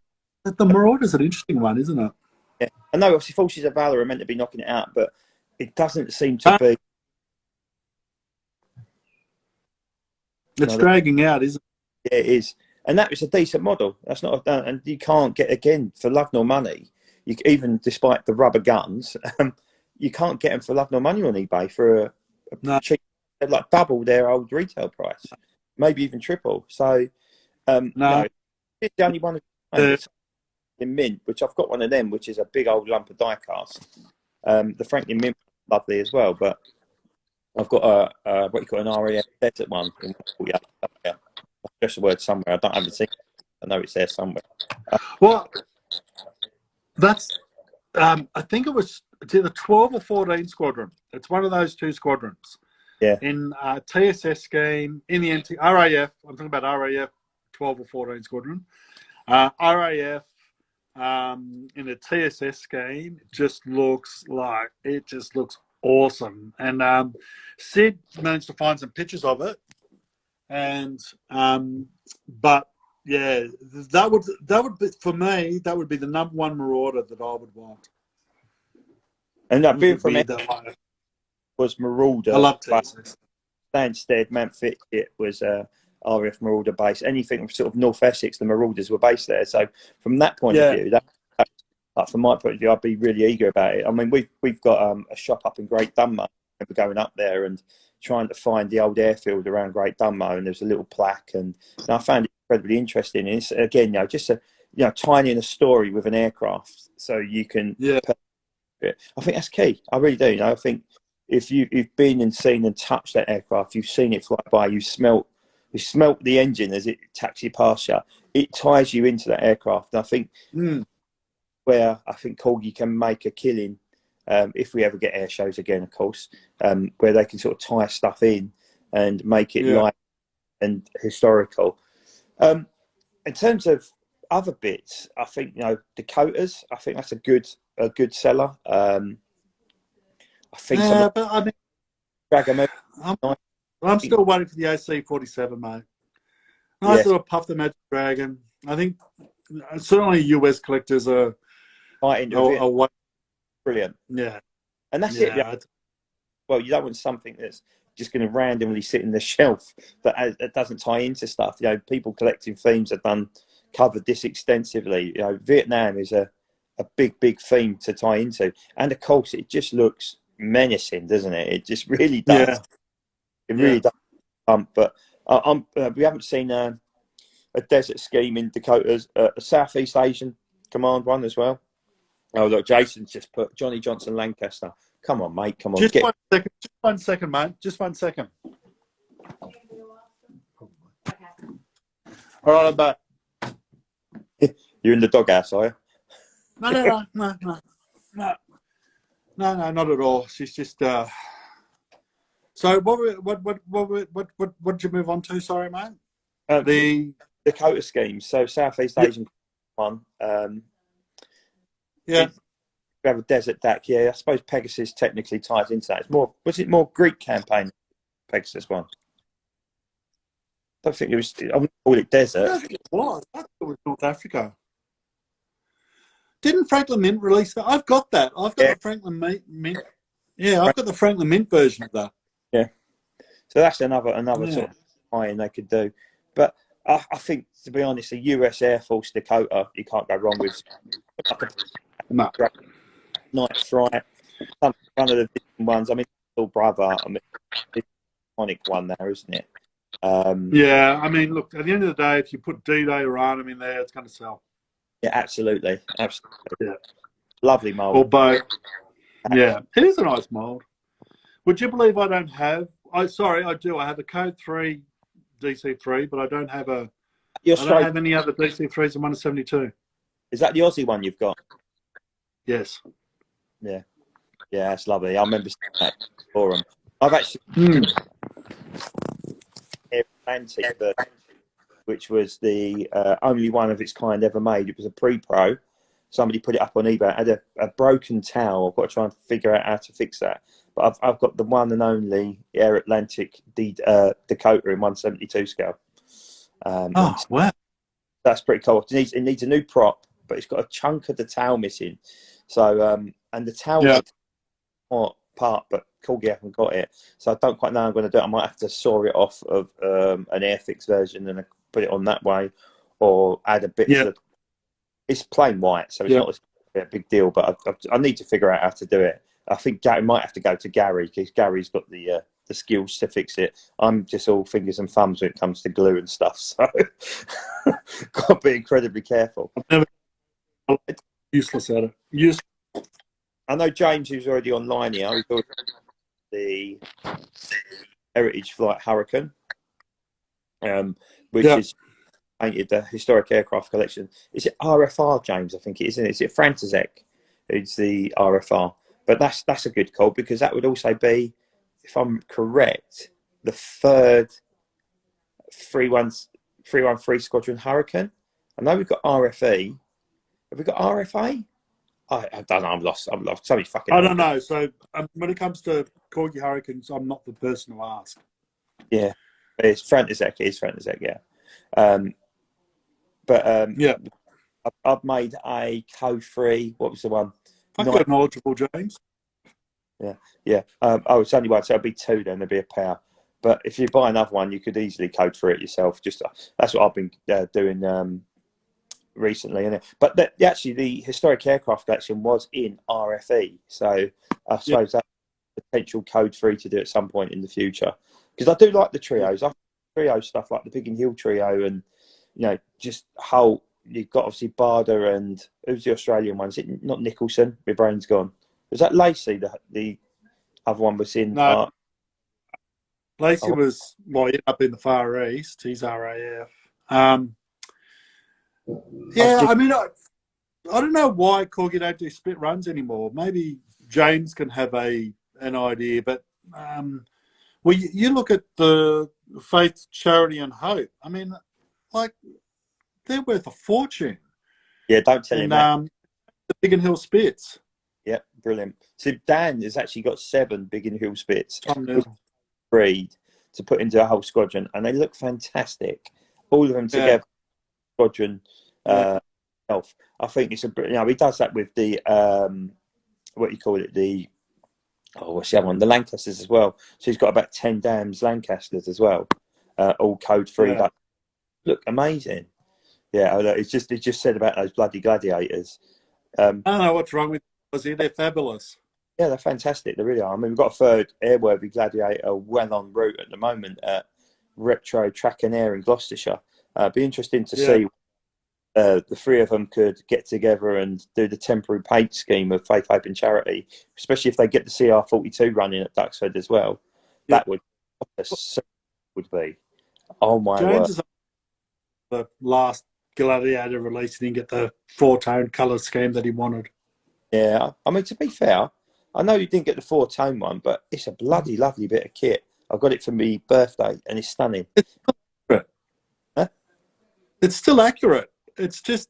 Marauder's an interesting one, isn't it? Yeah. I know obviously Forces of Valor are meant to be knocking it out, but it doesn't seem to be. It's dragging out, isn't it? Yeah, it is. And that was a decent model. That's not, and you can't get, again, for love nor money, even despite the rubber guns, you can't get them for love nor money on eBay for a cheap, like double their old retail price, maybe even triple. So, it's the only one in mint, which I've got one of them, which is a big old lump of die cast. The Franklin Mint, lovely as well, but I've got what you call an RAF desert one. I've just the word somewhere. I haven't seen it. I know it's there somewhere. Well, that's I think it's either 12 or 14 squadron. It's one of those two squadrons. Yeah. In TSS scheme, in the RAF, I'm talking about RAF 12 or 14 squadron. RAF in the TSS scheme just looks awesome. And Sid managed to find some pictures of it. And but yeah, that would be, for me, that would be the number one Marauder that I would want. And that being from was Marauder. I love TSS. Stansted, Manfit, it was RAF Marauder base. Anything sort of North Essex, the Marauders were based there. So from that point of view, from my point of view, I'd be really eager about it. I mean, we've got a shop up in Great Dunmow. I remember going up there and trying to find the old airfield around Great Dunmow, and there's a little plaque, and I found it incredibly interesting. And it's, again, just tying in a story with an aircraft, so you can. Yeah. I think that's key. I really do. I think if you've been and seen and touched that aircraft, you've seen it fly by, you smelt the engine as it taxis past you. It ties you into that aircraft. And I think where I think Corgi can make a killing, if we ever get air shows again, of course, where they can sort of tie stuff in and make it light and historical. In terms of other bits, I think Dakotas. I think that's a good seller. I think. But I mean, I'm still waiting for the AC-47, mate. I sort of Puff the Magic Dragon. I think certainly US collectors are brilliant. Yeah, and that's it. Yeah. Well, you don't want something that's just going to randomly sit in the shelf that doesn't tie into stuff. People collecting themes have covered this extensively. Vietnam is a big theme to tie into, and of course, it just looks menacing, doesn't it? It just really does. Yeah. It really does. But we haven't seen a desert scheme in Dakotas, a Southeast Asian Command one as well. Oh, look, Jason's just put Johnny Johnson Lancaster. Come on, mate. Come on. Just 1 second, mate. Just 1 second. All right, I'm back. You're in the doghouse, are you? No, not at all. She's just. So what did you move on to? Sorry, mate. The Dakota scheme. So Southeast Asian one. we have a desert DAC. Yeah, I suppose Pegasus technically ties into that. It's more, was it more Greek campaign, Pegasus one? I don't think it was. I wouldn't call it desert. I don't think it was. I thought it was North Africa. Didn't Franklin Mint release that? I've got that. I've got the Franklin Mint. Yeah, I've got the Franklin Mint version of that. Yeah. So that's another Yeah. sort of tie-in they could do. But I think, to be honest, the US Air Force Dakota, you can't go wrong with. No. Night Fright, one of the different ones. I mean, Little Brother. I mean, it's an iconic one there, isn't it? Yeah, I mean, look, at the end of the day, if you put D-Day or Arnhem in there, it's going to sell. Yeah, absolutely. Yeah. Lovely mould. Or both. Yeah, it is a nice mould. Would you believe I don't have? Sorry, I do. I have a Code 3 DC3, but I don't have I don't have any other DC3s in 172. Is that the Aussie one you've got? Yes. Yeah, that's lovely. I remember seeing that forum. I've actually Atlantic, which was the only one of its kind ever made. It was a pre-pro. Somebody put it up on eBay. It had a broken towel. I've got to try and figure out how to fix that. But I've got the one and only Air Atlantic Dakota in 172 scale. Wow. That's pretty cool. It needs a new prop, but it's got a chunk of the tail missing. So, and the tail is part, but Corgi haven't got it. So I don't quite know how I'm going to do it. I might have to saw it off of an Airfix version and put it on that way, or add a bit to the. It's plain white, so it's not a big deal. But I need to figure out how to do it. I think Gary might have to go to Gary, because Gary's got the skills to fix it. I'm just all fingers and thumbs when it comes to glue and stuff. So got to be incredibly careful. Useless at it. Useless. I know James, who's already online here, he's got the Heritage Flight Hurricane, which is painted the historic aircraft collection. Is it RFR, James? I think it is, isn't it? Is it Frantizek who's the RFR? But that's a good call, because that would also be, if I'm correct, the third 313 Squadron Hurricane. I know we've got RFE. Have we got RFA? I don't know. I'm lost. Somebody fucking. I don't know. So when it comes to Corgi Hurricanes, I'm not the person to ask. Yeah, it's Frantizek. It is Frantizek. Yeah. I've made a Code 3. What was the one? Fucking knowledgeable, James. Yeah. It's only one, so it'll be 2 then. There'll be a pair. But if you buy another one, you could easily code for it yourself. That's what I've been doing recently. But actually, the historic aircraft collection was in RFE, so I suppose that's potential Code 3 to do at some point in the future. Because I do like the trios. I like trio stuff like the Biggin Hill trio, and just how you've got obviously Barder and who's the Australian one? Is it not Nicholson? My brain's gone. Was that Lacey? The other one was in. No, Lacey was up in the Far East. He's RAF. Yeah, I mean, I don't know why Corgi don't do split runs anymore. Maybe James can have an idea, but well, you look at the Faith, Charity, and Hope. I mean, like, they're worth a fortune. Yeah, don't tell him that. The Biggin Hill Spits. Yeah, brilliant. So Dan has actually got 7 Biggin Hill Spits. Breed to put into a whole squadron, and they look fantastic. All of them together, squadron. Health. I think it's he does that with the what you call it, the what's the other one? The Lancasters as well. So he's got about 10 dams Lancasters as well, all Code 3. That look amazing. Yeah, it's just said about those bloody gladiators. I don't know what's wrong with them. They're fabulous. Yeah, they're fantastic. They really are. I mean, we've got a 3rd airworthy gladiator well en route at the moment at Retro Track and Air in Gloucestershire. It'd be interesting to see. The 3 of them could get together and do the temporary paint scheme of Faith, Hope and Charity, especially if they get the CR42 running at Duxford as well. That would be. Oh my James word. is the last Gladiator release, and he didn't get the 4-tone colour scheme that he wanted. Yeah, I mean, to be fair, I know you didn't get the 4-tone one, but it's a bloody lovely bit of kit. I got it for my birthday, and it's stunning. It's still accurate. It's just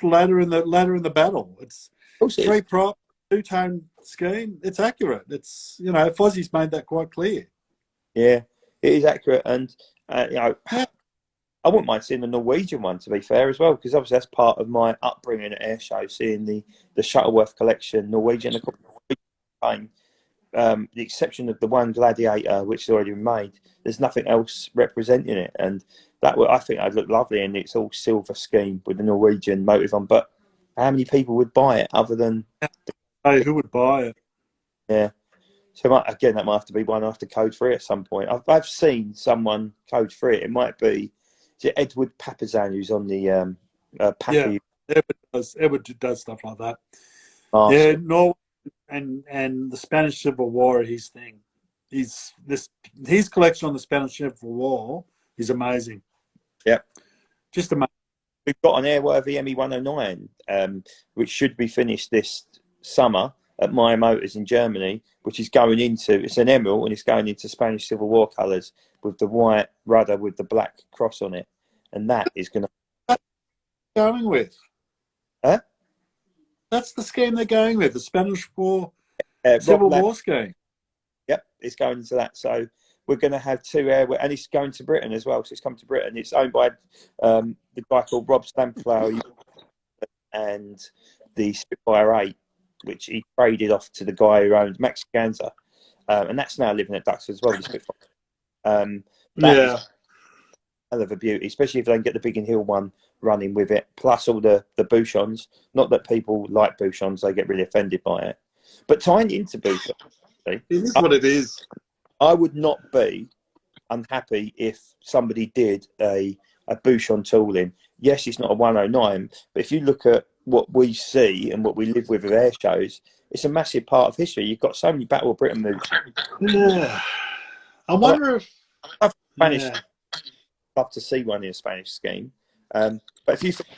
ladder in the battle. It's 3 prop, two-tone scheme, it's accurate. It's, you know, Fozzie's made that quite clear. Yeah, it is accurate, and you know, Yeah. I wouldn't mind seeing the Norwegian one, to be fair, as well, because obviously that's part of my upbringing at air show, seeing the Shuttleworth collection, Norwegian. The exception of the one Gladiator, which has already been made, there's nothing else representing it, and that I think that'd look lovely, and it's all silver scheme with the Norwegian motive on. But how many people would buy it other than? Hey, who would buy it? Yeah. So again, that might have to be one I have to code for it at some point. I've seen someone code for it. It might be, is it Edward Papazan who's on the Pappy? Yeah, Edward does stuff like that. Mask. Yeah, Norway and the Spanish Civil War are his thing. His collection on the Spanish Civil War is amazing. Yep. Just amazing. We've got an airworthy ME109, which should be finished this summer at Meyer Motors in Germany, which is going into, it's an emerald, and it's going into Spanish Civil War colours with the white rudder with the black cross on it. And that is going to... Going with? Huh? That's the scheme they're going with, the Spanish War, Civil War scheme. Yep, it's going into that. So we're going to have two airworthy, and it's going to Britain as well. So it's come to Britain. It's owned by the guy called Rob Stamflower and the Spitfire 8, which he traded off to the guy who owned Max Ganza. And that's now living at Duxford as well, the Spitfire. That is a hell of a beauty, especially if they can get the Biggin Hill one running with it, plus all the Bouchons. Not that people like Bouchons, they get really offended by it. But tying into Bouchons, it is what it is. I would not be unhappy if somebody did a Bouchon tooling. Yes, it's not a 109, but if you look at what we see and what we live with air shows, it's a massive part of history. You've got so many Battle of Britain moves. Yeah. I wonder if... Spanish, love to see one in a Spanish scheme. But if you think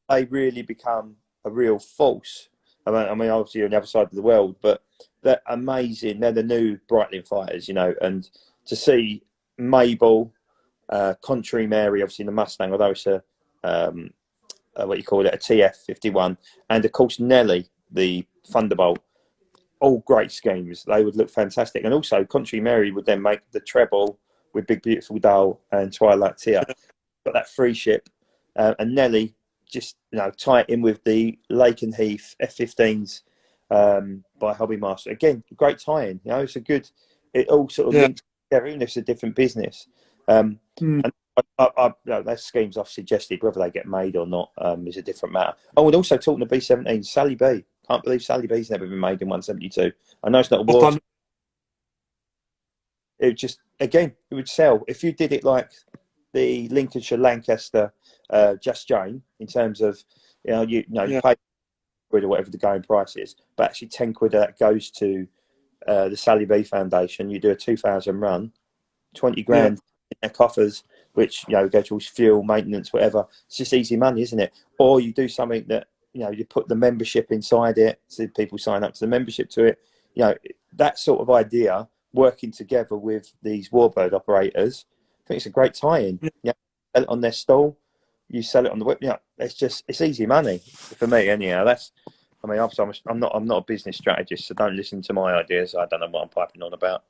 they really become a real force, I mean, obviously you're on the other side of the world, but they're amazing. They're the new Breitling fighters, you know, and to see Mabel, Contrary Mary, obviously the Mustang, although it's a what you call it, a TF-51, and of course Nelly, the Thunderbolt, all great schemes. They would look fantastic, and also Contrary Mary would then make the treble with Big Beautiful Doll and Twilight Tear. Got that free ship, and Nelly just, you know, tie it in with the Lake and Heath F-15s by Hobby Master. Again, great tie-in. You know, it's a good. It all sort of links together, even if it's a different business. And you know, those schemes I've suggested, whether they get made or not, is a different matter. Oh, and also talking to B-17, Sally B. Can't believe Sally B's never been made in 172. I know it's not a war. It would just, again, it would sell if you did it like the Lincolnshire Lancaster Just Jane, in terms of, you pay quid or whatever the going price is, but actually 10 quid of that goes to the Sally B Foundation. You do a 2,000 run, 20 grand in their coffers, which, you know, go towards fuel, maintenance, whatever. It's just easy money, isn't it? Or you do something that, you know, you put the membership inside it, so people sign up to the membership to it. You know, that sort of idea, working together with these Warbird operators, I think it's a great tie-in. Yeah, sell it on their stall, you sell it on the web. Yeah, it's easy money for me. Anyhow, I mean, I'm not a business strategist, so don't listen to my ideas. I don't know what I'm piping on about.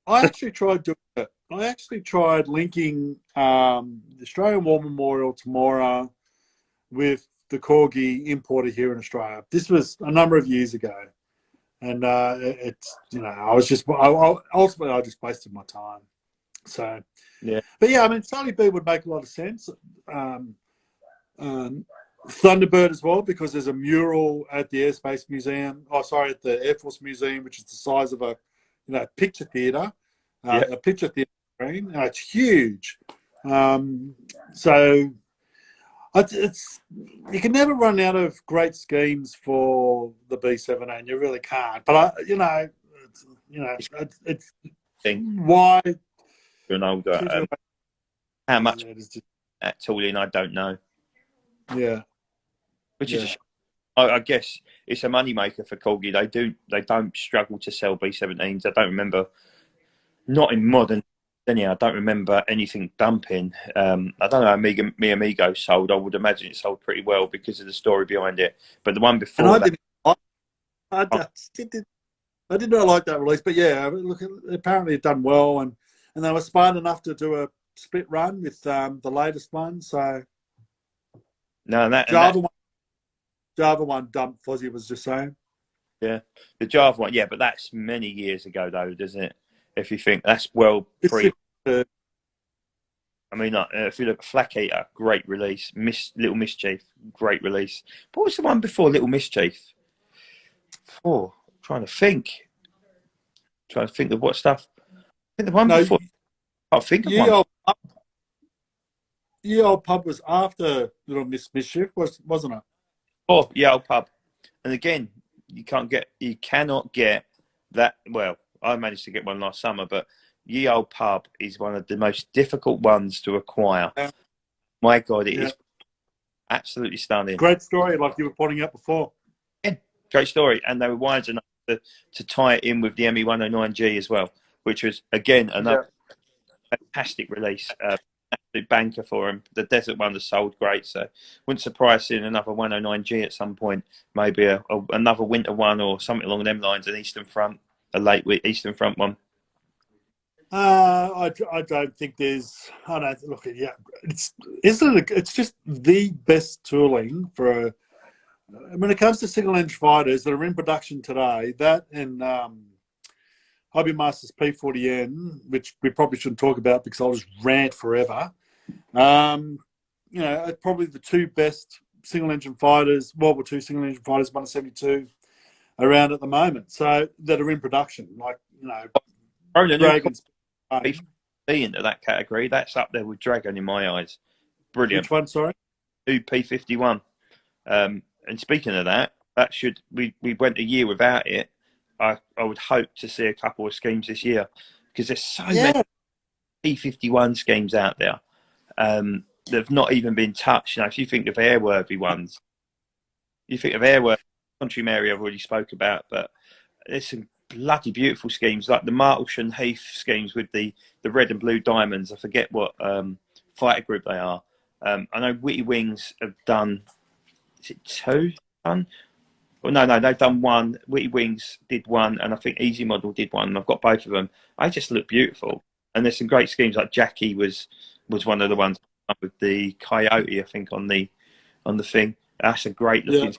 I actually tried doing it. I actually tried linking the Australian War Memorial to Mora with the Corgi importer here in Australia. This was a number of years ago, and it's, you know, ultimately I just wasted my time. So yeah, but yeah, I mean, Sally B would make a lot of sense. Thunderbird as well, because there's a mural at the Airspace Museum. At the Air Force Museum, which is the size of a, you know, picture theatre, a picture theatre screen. It's huge. So it's, you can never run out of great schemes for the B-17. You really can't. But it's why. Ronaldo, how much that tooling, I don't know. Yeah. Which is, I guess, it's a moneymaker for Corgi. They don't struggle to sell B-17s. I don't remember, not in modern Anyhow, I don't remember anything dumping. I don't know how Mi Amigo sold. I would imagine it sold pretty well because of the story behind it. But the one And before that, I did not like that release, but yeah, look, apparently it done well, and they were smart enough to do a split run with the latest one. So no, Java one dumped. Fozzie was just saying. Yeah, the Java one, yeah, but that's many years ago, though, doesn't it? If you think that's well pre. I mean, if you look at Flak Eater, great release. Little Mischief, great release. What was the one before Little Mischief? Oh, trying to think of what stuff. I think the one before. I think of one. Ye Old Pub was after Little Mischief, wasn't it? Oh, yeah, Old Pub. And again, you cannot get that. Well, I managed to get one last summer, but Ye Old Pub is one of the most difficult ones to acquire. Yeah. My God, it is absolutely stunning. Great story, like you were pointing out before. Yeah, great story. And they were wise enough to tie it in with the ME109G as well, which was, again, another fantastic release. Absolute banker for him. The desert one has sold great, so wouldn't surprise seeing another 109G at some point. Maybe another winter one or something along them lines, an Eastern Front, a late Eastern Front one. I don't think there's. I don't look at it's just the best tooling for when it comes to single engine fighters that are in production today. That and Hobby Masters P40N, which we probably shouldn't talk about because I'll just rant forever. Probably the two best single engine fighters, World War II single engine fighters, 172 around at the moment. So that are in production, like Dragons. Into that category, that's up there with Dragon in my eyes. Brilliant. Which one? Sorry, P51. And speaking of that, we went a year without it. I would hope to see a couple of schemes this year because there's so many P51 schemes out there that have not even been touched. If you think of airworthy ones, Country Mary I've already spoke about, but there's some bloody beautiful schemes like the Martlesham Heath schemes with the red and blue diamonds. I forget what fighter group they are. I know Witty Wings have done, is it two done? Well, no, they've done one. Witty Wings did one, and I think Easy Model did one, and I've got both of them. They just look beautiful. And there's some great schemes, like Jackie was one of the ones with the Coyote, I think, on the thing. That's a great looking.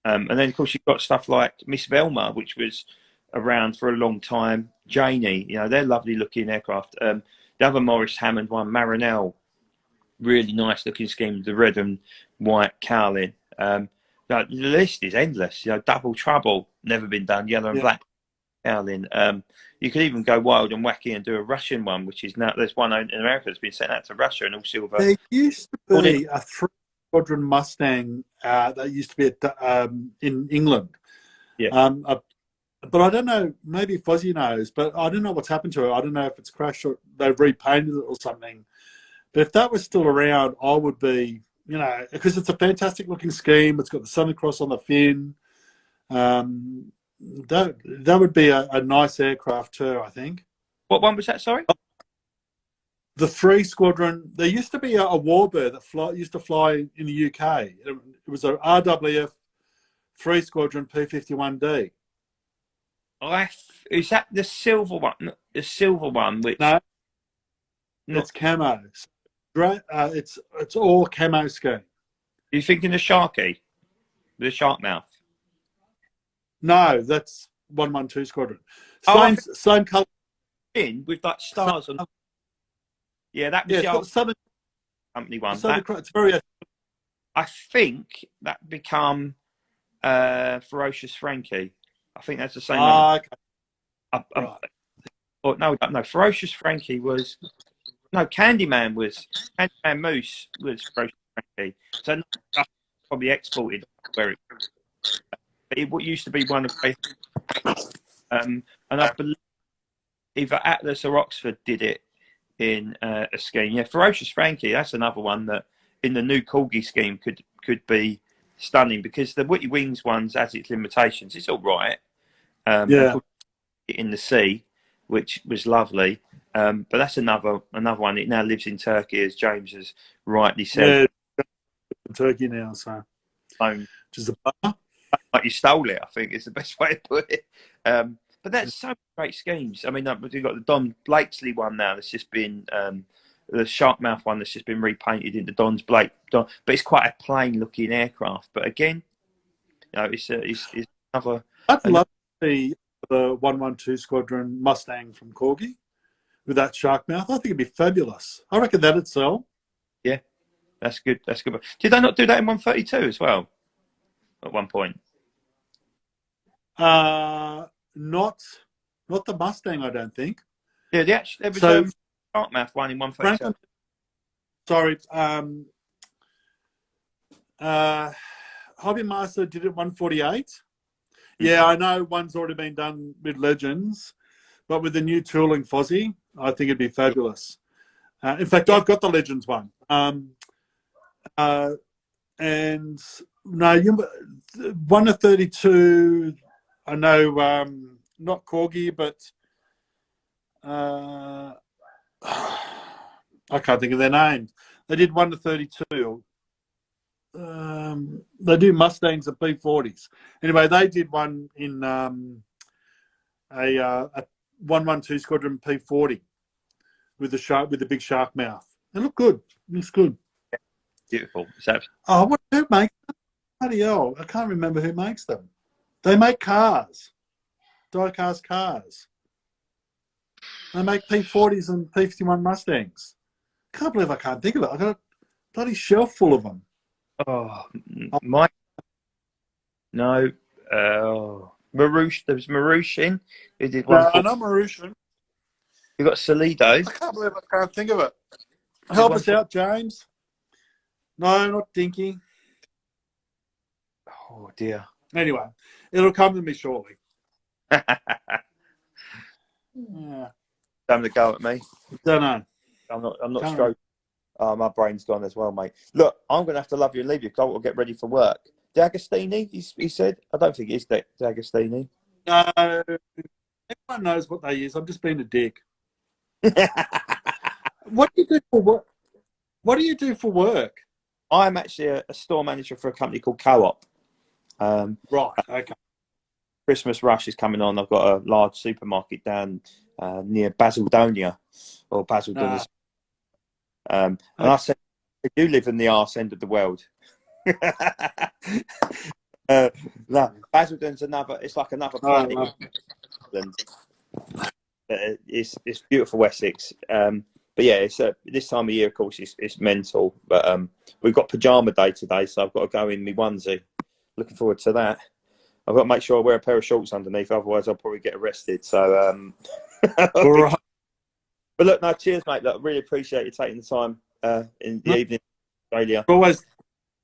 And then, of course, you've got stuff like Miss Velma, which was around for a long time. Janie, they're lovely looking aircraft. The other Morris Hammond one, Marinelle, really nice looking scheme, the red and white cowling. The list is endless. Double Trouble, never been done. Yellow and black cowling. You could even go wild and wacky and do a Russian one, which is now there's one in America that's been sent out to Russia and all silver. There used to be a 3-squadron Mustang that used to be in England. Yeah. But I don't know, maybe Fozzie knows, but I don't know what's happened to it. I don't know if it's crashed or they've repainted it or something. But if that was still around, I would be, because it's a fantastic looking scheme. It's got the Southern Cross on the fin. That would be a nice aircraft too, I think. What one was that, sorry? The 3-squadron. There used to be a Warbird that used to fly in the UK. It was a RWF 3-squadron P51D. Is that the silver one? The silver one, which it's camo. It's all camo scheme. Are you thinking the Sharky, the shark mouth? No, that's 112 Squadron. Same colour. In with like stars on. Yeah, that was the old company one. It's very. I think that become Ferocious Frankie. I think that's the same. Okay. No. Ferocious Frankie was Candyman Moose was Ferocious Frankie. So probably exported where it used to be one of and I believe either Atlas or Oxford did it in a scheme. Yeah, Ferocious Frankie. That's another one that in the new Corgi scheme could be stunning because the Witty Wings ones has its limitations. It's all right. In the sea, which was lovely. But that's another one. It now lives in Turkey, as James has rightly said. Yeah, in Turkey now, so which is a bummer. Like you stole it, I think is the best way to put it. But that's so great schemes. I mean, we've got the Don Blakesley one now that's just been the Sharkmouth one that's just been repainted into Don, but it's quite a plain looking aircraft. But again, you know, it's another. I'd love to see the 112 Squadron Mustang from Corgi with that Sharkmouth. I think it'd be fabulous. I reckon that'd sell. Yeah, that's good. That's good. Did they not do that in 132 as well at one point? Not the Mustang, I don't think. Yeah, there was a Sharkmouth one in 132. Sorry, Hobby Master did it 148. Yeah, I know one's already been done with Legends, but with the new tooling Fozzie, I think it'd be fabulous. In fact, I've got the Legends one. And no, 1 of 32. I know, not Corgi, but I can't think of their names. They did 1 to 32. They do Mustangs and P40s. Anyway, they did one in a 112 Squadron P40 with the big shark mouth. They look good. It looks good. Beautiful. Who makes them? Bloody hell, I can't remember who makes them. They make cars, die-cast cars. They make P40s and P51 Mustangs. Can't believe I can't think of it. I've got a bloody shelf full of them. Oh, Marouche. There was Marushin. Who did one? No, not Marushin. You got Solido. I can't believe I can't think of it. Help us out, James. No, not Dinky. Oh dear. Anyway, it'll come to me shortly. Yeah. Time to go at me. Don't know. I'm not stroking. Oh, my brain's gone as well, mate. Look, I'm going to have to love you and leave you because I'll get ready for work. D'Agostini, he said. I don't think it's D'Agostini. No, everyone knows what they use. I'm just being a dick. What do you do for work? What do you do for work? I'm actually a store manager for a company called Co-op. Right, okay. Christmas rush is coming on. I've got a large supermarket down near Basildon. And I said, you live in the arse end of the world. No, Basildon's it's like another planet. It's beautiful Essex. But yeah, it's this time of year, of course, it's mental. But we've got pajama day today, so I've got to go in my onesie. Looking forward to that. I've got to make sure I wear a pair of shorts underneath, otherwise I'll probably get arrested. So, All right. But look, no, cheers, mate. Look, I really appreciate you taking the time in the evening in Australia.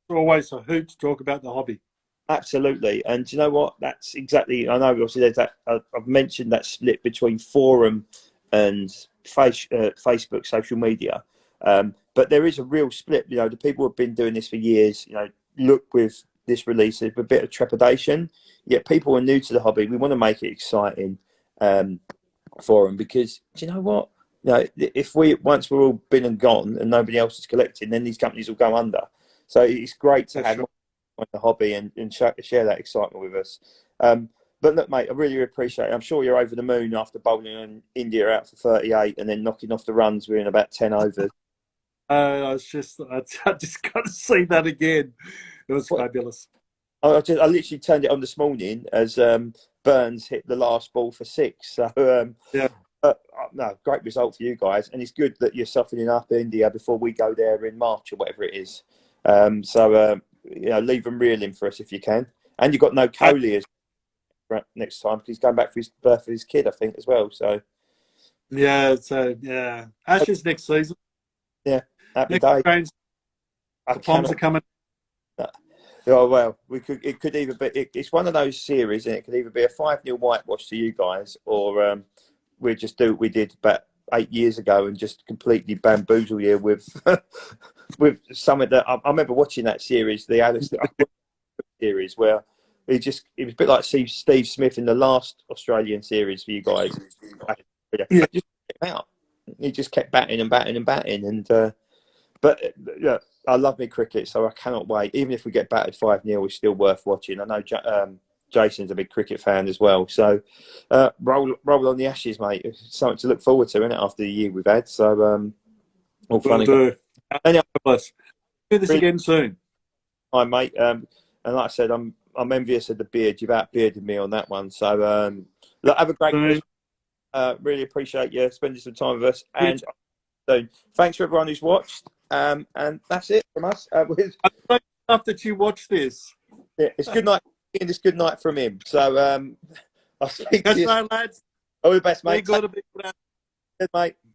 Always a hoot to talk about the hobby. Absolutely. And do you know what? That's exactly, I know obviously there's that, I've mentioned that split between forum and Facebook, social media. But there is a real split. You know, the people who have been doing this for years, you know, look with this release with a bit of trepidation. Yet people are new to the hobby. We want to make it exciting for them because, do you know what? You know, if once we're all been and gone and nobody else is collecting, then these companies will go under. So it's great to have the hobby and share that excitement with us. But look, mate, I really appreciate it. I'm sure you're over the moon after bowling in India out for 38 and then knocking off the runs within about 10 overs. I just got to see that again. It was fabulous. I literally turned it on this morning as Burns hit the last ball for 6. So yeah. No, great result for you guys, and it's good that you're softening up India before we go there in March or whatever it is. So you know, leave them reeling for us if you can. And you've got no Coley next time because he's going back for his birth of his kid, I think, as well. So yeah, yeah, Ashes next season. Yeah, happy day. The Poms are coming. Oh well, it could either be. It's one of those series, and it could either be a 5-0 whitewash to you guys, or we just do what we did about 8 years ago and just completely bamboozle you with with something that I remember watching that series, the Alistair series, where it was a bit like Steve Smith in the last Australian series for you guys. Yeah. Just get him out. he just kept batting and batting and batting. And but yeah, I love me cricket, so I cannot wait. Even if we get battered 5-0, it's still worth watching. I know Jason's a big cricket fan as well. So roll on the Ashes, mate. It's something to look forward to, isn't it, after the year we've had? So all fun We'll and do this again soon. Hi, mate. And like I said, I'm envious of the beard. You've outbearded me on that one. So look, have a great Christmas. Really appreciate you spending some time with us. And so, thanks for everyone who's watched. And that's it from us. I'm so glad that you watched this. Yeah, it's good night, and it's good night from him. So I'll speak to you. Lads. All the best, mate. Be good, Good, mate.